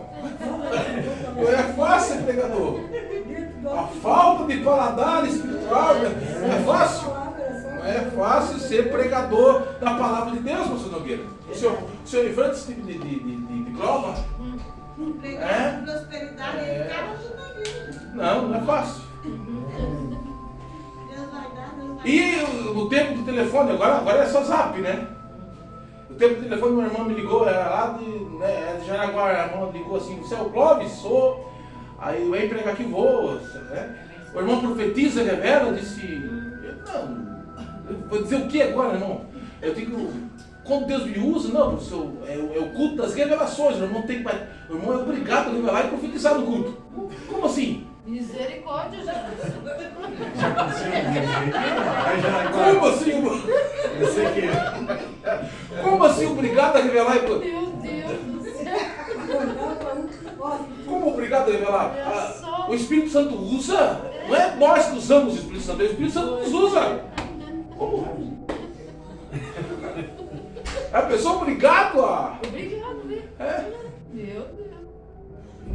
Não é fácil pregador. A falta de paladar espiritual não é fácil. Não é fácil ser pregador da palavra de Deus, pastor Nogueira. O senhor enfrenta esse tipo de prova? Pregar prosperidade, ele acaba tudo na vida. Não é fácil. Deus vai dar. E no tempo do telefone, agora é só zap, né? No tempo do telefone, minha irmã me ligou, era lá de Jaraguá, a irmã ligou assim: você é o Clóvis? Sou. Aí eu venho pregar aqui, vou. Né? O irmão profetiza, revela, disse: não. Eu vou dizer o que agora, irmão? Eu digo, quando Deus me usa, não, é o culto das revelações. O irmão é obrigado a revelar e profetizar no culto. Como assim? Misericórdia, Jesus. Como assim? Como assim obrigado a revelar? Meu Deus do céu. Como obrigado a revelar? O Espírito Santo usa? Não é nós que usamos o Espírito Santo, é o Espírito Santo que nos usa. Como? É a pessoa obrigado a... Obrigado, viu? Meu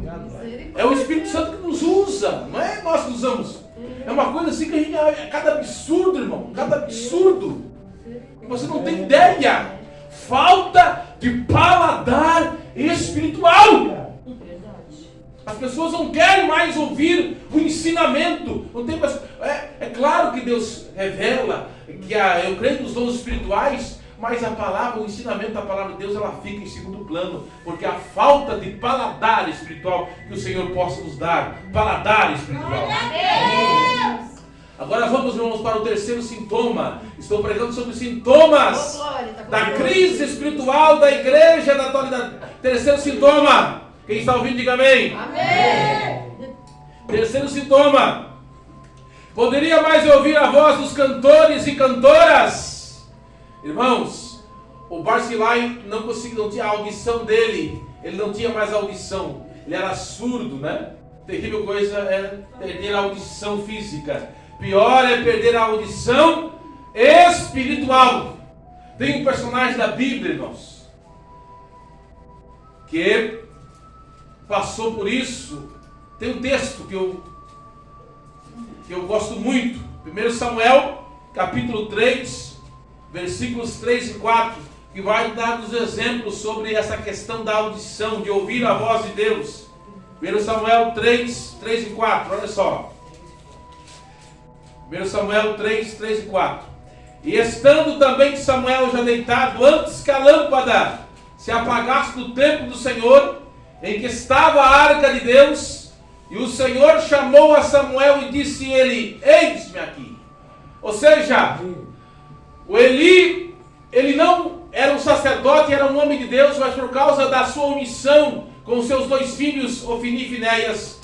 Deus. É o Espírito Santo que nos usa, não é nós que usamos. É uma coisa assim que a gente... É cada absurdo, irmão, cada absurdo. Você não tem ideia. Falta de paladar espiritual. As pessoas não querem mais ouvir o ensinamento. Não tem mais... É claro que Deus revela que eu creio nos dons espirituais, mas a palavra, o ensinamento da palavra de Deus, ela fica em segundo plano, porque a falta de paladar espiritual que o Senhor possa nos dar. Paladar espiritual. Agora vamos, irmãos, para o terceiro sintoma. Estou pregando sobre sintomas da crise espiritual da igreja da atualidade. Terceiro sintoma. Quem está ouvindo, diga amém. Amém. Terceiro sintoma. Poderia mais ouvir a voz dos cantores e cantoras? Irmãos, o Barzillai não tinha a audição dele. Ele não tinha mais audição. Ele era surdo, né? Terrível coisa é perder a audição física. Pior é perder a audição espiritual. Tem um personagem da Bíblia, irmãos, que passou por isso. Tem um texto que eu gosto muito. 1 Samuel, capítulo 3, versículos 3 e 4, que vai dar os exemplos sobre essa questão da audição, de ouvir a voz de Deus. 1 Samuel 3 e 4, olha só. 1 Samuel 3 e 4. E estando também Samuel já deitado, antes que a lâmpada se apagasse do templo do Senhor, em que estava a arca de Deus, e o Senhor chamou a Samuel e disse ele: eis-me aqui. Ou seja, o Eli, ele não era um sacerdote, era um homem de Deus, mas por causa da sua omissão com seus 2 filhos, Ofni e Finéias,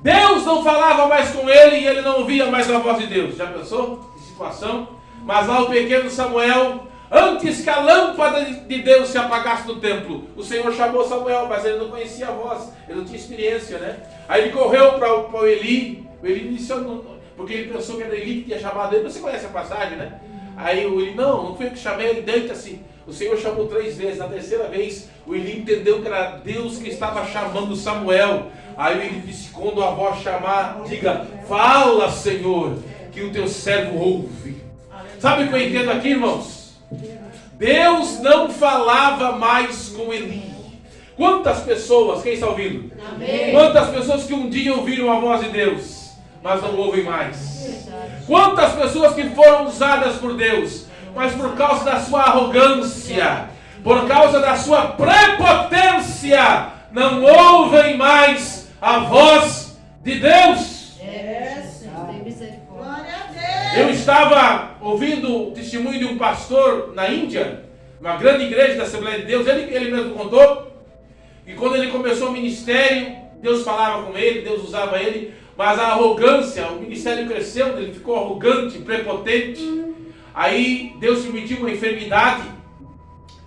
Deus não falava mais com ele e ele não ouvia mais a voz de Deus. Já pensou? Que situação? Mas lá o pequeno Samuel, antes que a lâmpada de Deus se apagasse no templo, o Senhor chamou Samuel, mas ele não conhecia a voz, ele não tinha experiência, né? Aí ele correu para o Eli iniciou, porque ele pensou que era Eli que tinha chamado ele. Você conhece a passagem, né? Aí o Eli, não fui eu que chamei, ele deita-se. O Senhor chamou 3 vezes, na terceira vez o Eli entendeu que era Deus que estava chamando Samuel. Aí o Eli disse, quando a voz chamar, diga, fala, Senhor, que o teu servo ouve. Sabe o que eu entendo aqui, irmãos? Deus não falava mais com Eli. Quantas pessoas, quem está ouvindo? Amém. Quantas pessoas que um dia ouviram a voz de Deus, mas não ouvem mais? Quantas pessoas que foram usadas por Deus, mas por causa da sua arrogância, por causa da sua prepotência, não ouvem mais a voz de Deus? Tem misericórdia. Glória a Deus. Eu estava ouvindo o testemunho de um pastor na Índia, uma grande igreja da Assembleia de Deus. Ele mesmo contou que quando ele começou o ministério, Deus falava com ele, Deus usava ele, mas a arrogância, o ministério cresceu, ele ficou arrogante, prepotente. Aí Deus permitiu uma enfermidade,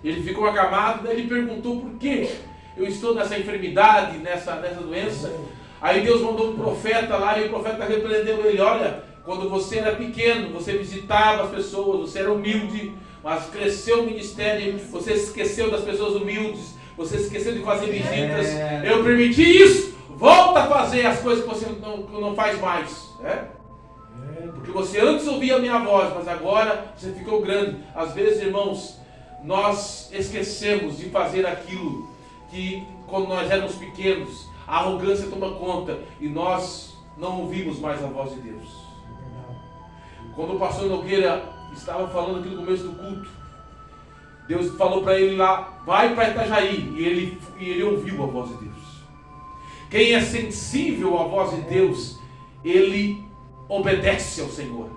ele ficou acamado, daí ele perguntou por que eu estou nessa enfermidade, nessa doença. Aí Deus mandou um profeta lá e o profeta repreendeu ele: olha, quando você era pequeno, você visitava as pessoas, você era humilde, mas cresceu o ministério, você esqueceu das pessoas humildes, você esqueceu de fazer visitas, eu permiti isso, volta a fazer as coisas que você não faz mais, né? Porque você antes ouvia a minha voz, mas agora você ficou grande. Às vezes, irmãos, nós esquecemos de fazer aquilo que quando nós éramos pequenos, a arrogância toma conta e nós não ouvimos mais a voz de Deus. Quando o pastor Nogueira estava falando aqui no começo do culto, Deus falou para ele lá, vai para Itajaí, e ele ouviu a voz de Deus. Quem é sensível à voz de Deus, ele obedece ao Senhor.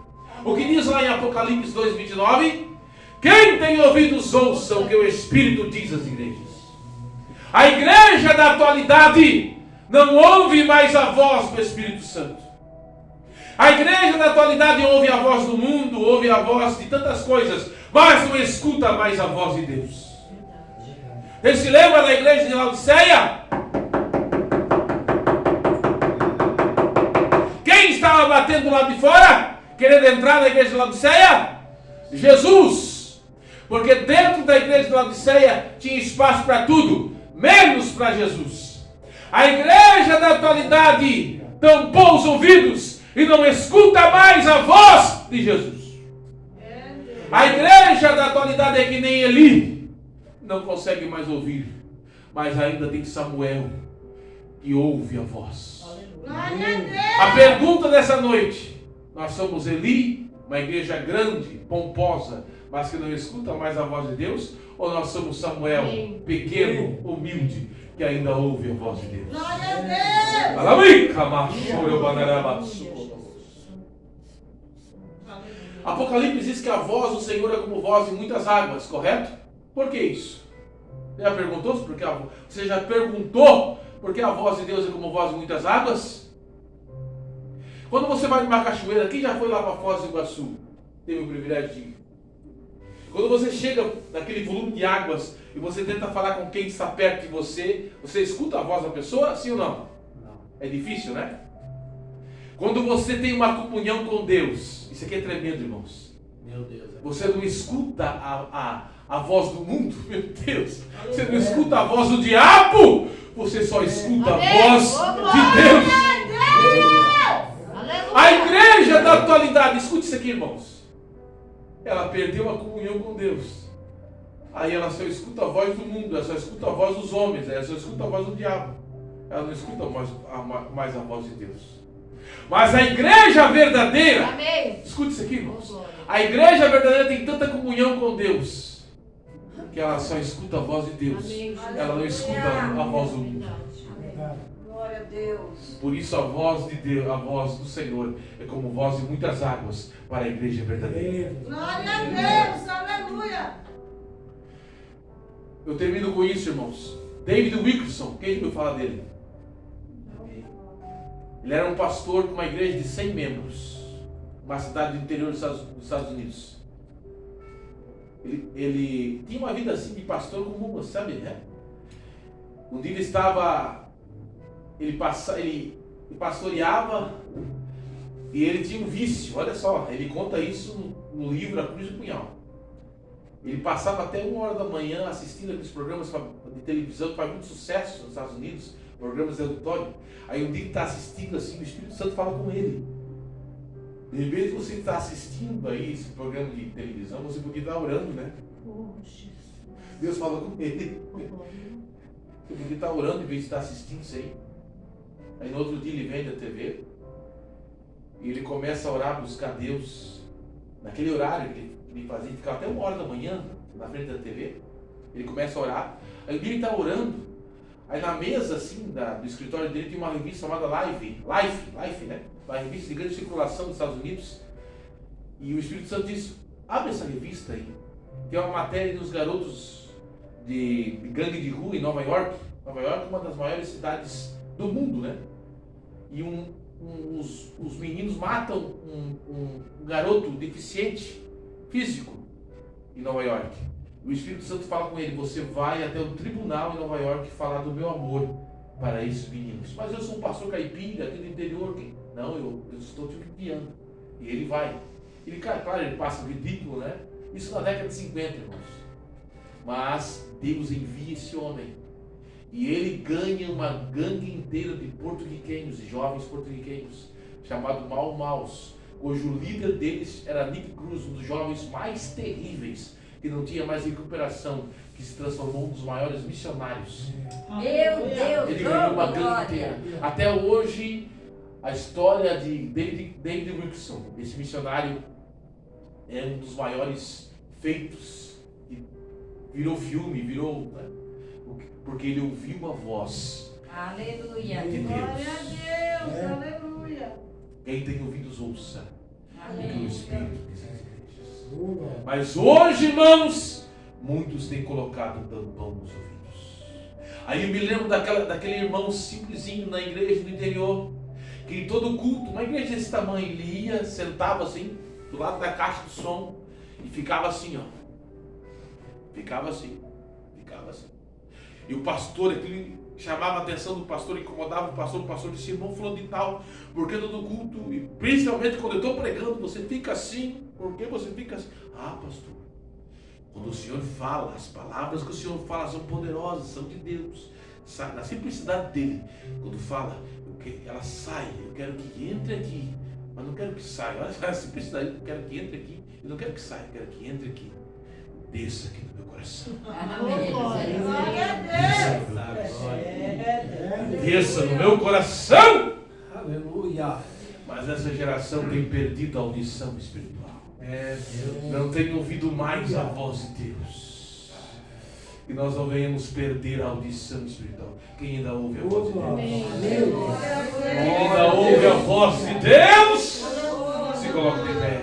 O que diz lá em Apocalipse 2:29? Quem tem ouvidos ouça o que o Espírito diz às igrejas. A igreja da atualidade não ouve mais a voz do Espírito Santo. A igreja da atualidade ouve a voz do mundo, ouve a voz de tantas coisas, mas não escuta mais a voz de Deus. Você se lembra da igreja de Laodiceia? Quem estava batendo do lado de fora, querendo entrar na igreja de Laodiceia? Jesus. Porque dentro da igreja de Laodiceia tinha espaço para tudo, menos para Jesus. A igreja da atualidade tampou os ouvidos e não escuta mais a voz de Jesus. A igreja da atualidade é que nem Eli, não consegue mais ouvir, mas ainda tem Samuel que ouve a voz. Glória a Deus. A pergunta dessa noite: nós somos Eli, uma igreja grande, pomposa, mas que não escuta mais a voz de Deus? Ou nós somos Samuel, pequeno, humilde, que ainda ouve a voz de Deus? Glória a Deus. Apocalipse diz que a voz do Senhor é como voz de muitas águas, correto? Por que isso? Você já perguntou por que a voz de Deus é como voz de muitas águas? Quando você vai numa cachoeira, quem já foi lá para Foz do Iguaçu? Teve o privilégio de ir. Quando você chega naquele volume de águas e você tenta falar com quem está perto de você, você escuta a voz da pessoa, sim ou não? Não. É difícil, né? Quando você tem uma comunhão com Deus, isso aqui é tremendo, irmãos. Meu Deus. Você não escuta a voz do mundo, meu Deus. Você não escuta a voz do diabo, você só escuta a voz de Deus. A igreja da atualidade, escute isso aqui, irmãos. Ela perdeu a comunhão com Deus. Aí ela só escuta a voz do mundo, ela só escuta a voz dos homens, ela só escuta a voz do diabo. Ela não escuta mais a voz de Deus. Mas a igreja verdadeira, escute isso aqui, irmãos. A igreja verdadeira tem tanta comunhão com Deus que ela só escuta a voz de Deus. Ela não escuta a voz do mundo. Glória a Deus. Por isso a voz de Deus, a voz do Senhor é como voz de muitas águas para a igreja verdadeira. Glória a Deus. Aleluia. Eu termino com isso, irmãos. David Wilkerson, quem ouviu falar dele? Ele era um pastor com uma igreja de 100 membros, uma cidade do interior dos Estados Unidos. Ele tinha uma vida assim de pastor comum, sabe, né? Um dia ele pastoreava e ele tinha um vício, olha só, ele conta isso no livro A Cruz e o Punhal. Ele passava até 1h da manhã assistindo aqueles programas de televisão que faz muito sucesso nos Estados Unidos, programas de auditório. Aí um dia ele está assistindo assim, o Espírito Santo fala com ele. De repente você está assistindo aí esse programa de televisão, você podia estar orando, né? Deus fala com ele. Você podia estar orando em vez de estar assistindo isso aí. Aí no outro dia ele vem da TV e ele começa a orar, buscar Deus. Naquele horário que ele fazia, ele ficava até 1h da manhã na frente da TV. Ele começa a orar. Aí um dia ele está orando. Aí na mesa assim do escritório dele tem uma revista chamada Life, né? Uma revista de grande circulação dos Estados Unidos. E o Espírito Santo disse: abre essa revista aí. Tem uma matéria dos garotos de gangue de rua em Nova York. Nova York é uma das maiores cidades do mundo, né? E os meninos matam um garoto deficiente físico em Nova York. O Espírito Santo fala com ele: você vai até o tribunal em Nova York falar do meu amor para esses meninos. Mas eu sou um pastor caipira aqui do interior. Não, eu estou te enviando. E ele vai. Ele, claro, ele passa o ridículo, né? Isso na década de 50, irmãos. Mas Deus envia esse homem. E ele ganha uma gangue inteira de porto-riquenhos, de jovens porto-riquenhos, chamado Mau Maus, cujo líder deles era Nick Cruz, um dos jovens mais terríveis, que não tinha mais recuperação, que se transformou um dos maiores missionários. Meu Deus, Ele ganhou uma gangue glória. inteira. Até hoje, a história de David Wilkerson, esse missionário, é um dos maiores feitos. E virou filme, né? Porque ele ouviu a voz Aleluia. de Glória Deus. a Deus. Aleluia. Quem tem ouvidos, ouça o que o Espírito diz às igrejas. Aleluia. Mas hoje, irmãos, muitos têm colocado tampão nos ouvidos. Aí eu me lembro daquele irmão simplesinho na igreja do interior, que em todo culto, uma igreja desse tamanho, ele ia, sentava assim, do lado da caixa do som, e ficava assim, ó. Ficava assim. E o pastor, aquele chamava a atenção do pastor, incomodava o pastor disse: irmão fulano de tal, por que todo culto, e principalmente quando eu estou pregando, você fica assim? Por que você fica assim? Ah, pastor, quando o Senhor fala, as palavras que o Senhor fala são poderosas, são de Deus, na simplicidade dele, quando fala, ela sai, eu quero que entre aqui, mas não quero que saia, olha a simplicidade, eu quero que entre aqui, eu não quero que saia, eu quero que entre aqui, desça aqui no meu coração. Amém. Glória a Deus. Desça no meu coração. Aleluia. Mas essa geração tem perdido a audição espiritual. Não tem ouvido mais a voz de Deus. Que nós não venhamos perder a audição espiritual. Quem ainda ouve a voz de Deus? Quem ainda ouve a voz de Deus? Se coloca de pé.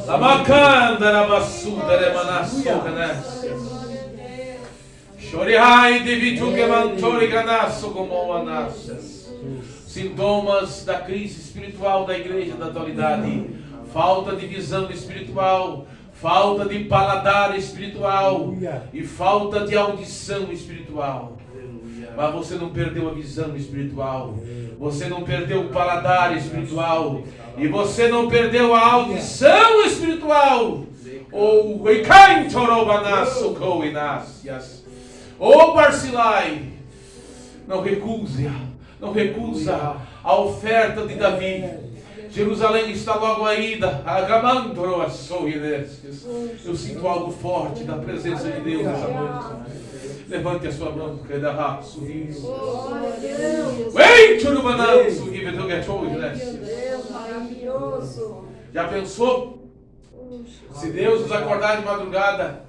Lamacanda na bassuda de manassucanas. Chorihai de vituque mantori ganasso como anassas. Sintomas da crise espiritual da igreja da atualidade: falta de visão espiritual, falta de paladar espiritual e falta de audição espiritual. Mas você não perdeu a visão espiritual, você não perdeu o paladar espiritual e você não perdeu a audição espiritual. Ou ou Barsilai, não recusa a oferta de Davi. Jerusalém está logo aí, eu sinto algo forte da presença de Deus essa noite. Levante a sua mão, já pensou? Se Deus nos acordar de madrugada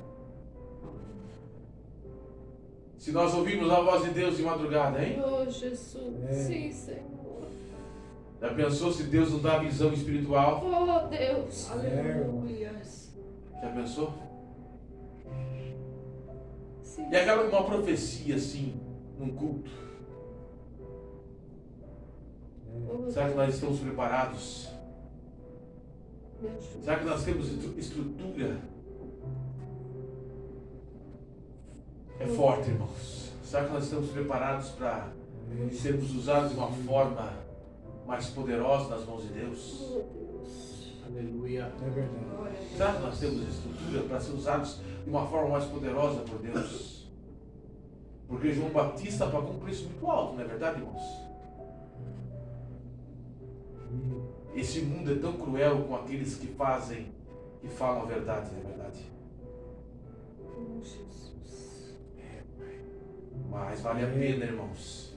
Se nós ouvirmos a voz de Deus de madrugada, hein? Oh, Jesus. Sim, Senhor. Já pensou se Deus nos dá visão espiritual? Oh, Deus. Aleluia. Já pensou? Sim. E aquela uma profecia assim, num culto. Oh, Será que nós estamos preparados? me ajuda. Será que nós temos estrutura? É forte, irmãos. Será que nós estamos preparados para sermos usados de uma forma mais poderosa nas mãos de Deus? Oh, Deus. Aleluia. É verdade. Será que nós temos estrutura para ser usados de uma forma mais poderosa por Deus? Porque João Batista pagou um preço muito alto, não é verdade, irmãos? Esse mundo é tão cruel com aqueles que fazem e falam a verdade, não é verdade? Oh, Jesus. Mas vale a pena, irmãos.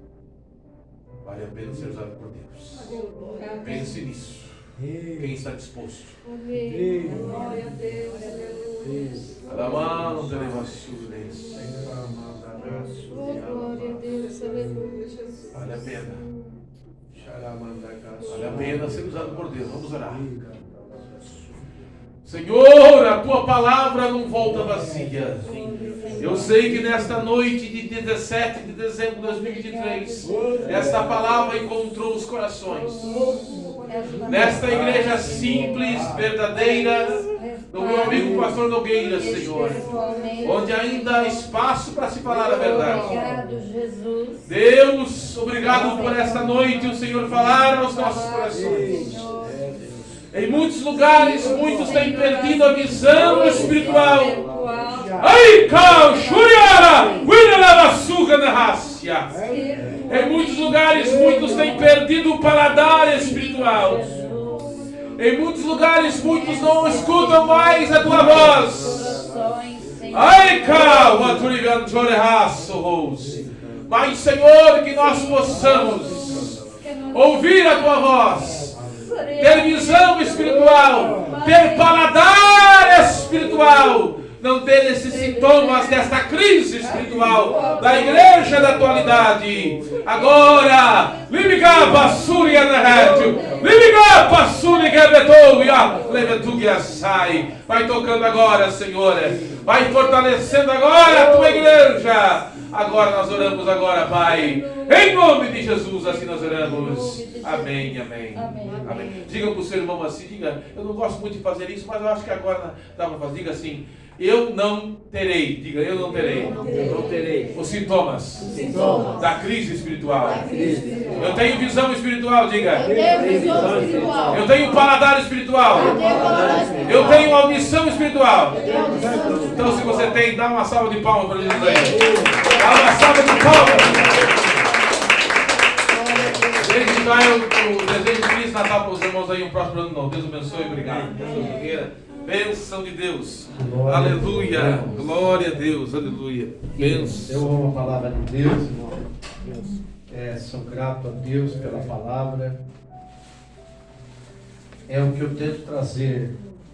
Vale a pena ser usado por Deus. Pense nisso. Quem está disposto? Amém. Glória a Deus. Aleluia. Alamão, televassures. Oh, glória a Deus. Aleluia, Jesus. Vale a pena. Vale a pena ser usado por Deus. Vamos orar. Senhor, a tua palavra não volta vazia. Eu sei que nesta noite de 17 de dezembro de 2023, esta palavra encontrou os corações. Nesta igreja simples, verdadeira, do meu amigo pastor Nogueira, Senhor, onde ainda há espaço para se falar a verdade. Obrigado, Jesus. Deus, obrigado por esta noite o Senhor falar aos nossos corações. Em muitos lugares, muitos têm perdido a visão espiritual. Ai, cal, churiara, uiralava suga na rácia. Em muitos lugares, muitos têm perdido o paladar espiritual. Em muitos lugares, muitos não escutam mais a tua voz. Ai, cal, aturiganjore raço, rose. Mas, Senhor, que nós possamos ouvir a tua voz, ter visão espiritual, ter paladar espiritual, não ter esses sintomas desta crise espiritual da igreja da atualidade. Agora, limiga basúria na rádio, limiga basúria betoia, levetugia sai. Vai tocando agora, Senhor, vai fortalecendo agora a tua igreja. Agora nós oramos agora, Pai, em nome de Jesus, assim nós oramos. Amém, amém. Amém. Diga para o seu irmão assim, diga, eu não gosto muito de fazer isso, mas eu acho que agora dá para fazer. Diga assim, eu não terei. Diga, eu não terei. Eu não terei. Os sintomas da crise espiritual. Eu tenho visão espiritual, diga. Eu tenho visão espiritual. Eu tenho paladar espiritual. Eu tenho audição espiritual. Então, se você tem, dá uma salva de palmas para Jesus aí. Dá uma salva de palmas. Desde já eu desejo Feliz Natal para os irmãos aí, um próximo ano novo. Deus abençoe, obrigado. Bênção de Deus. Glória Aleluia. a Deus. Glória a Deus. Aleluia. Bênção. Eu amo a palavra de Deus, irmão. Sou grato a Deus pela palavra. É o que eu tento trazer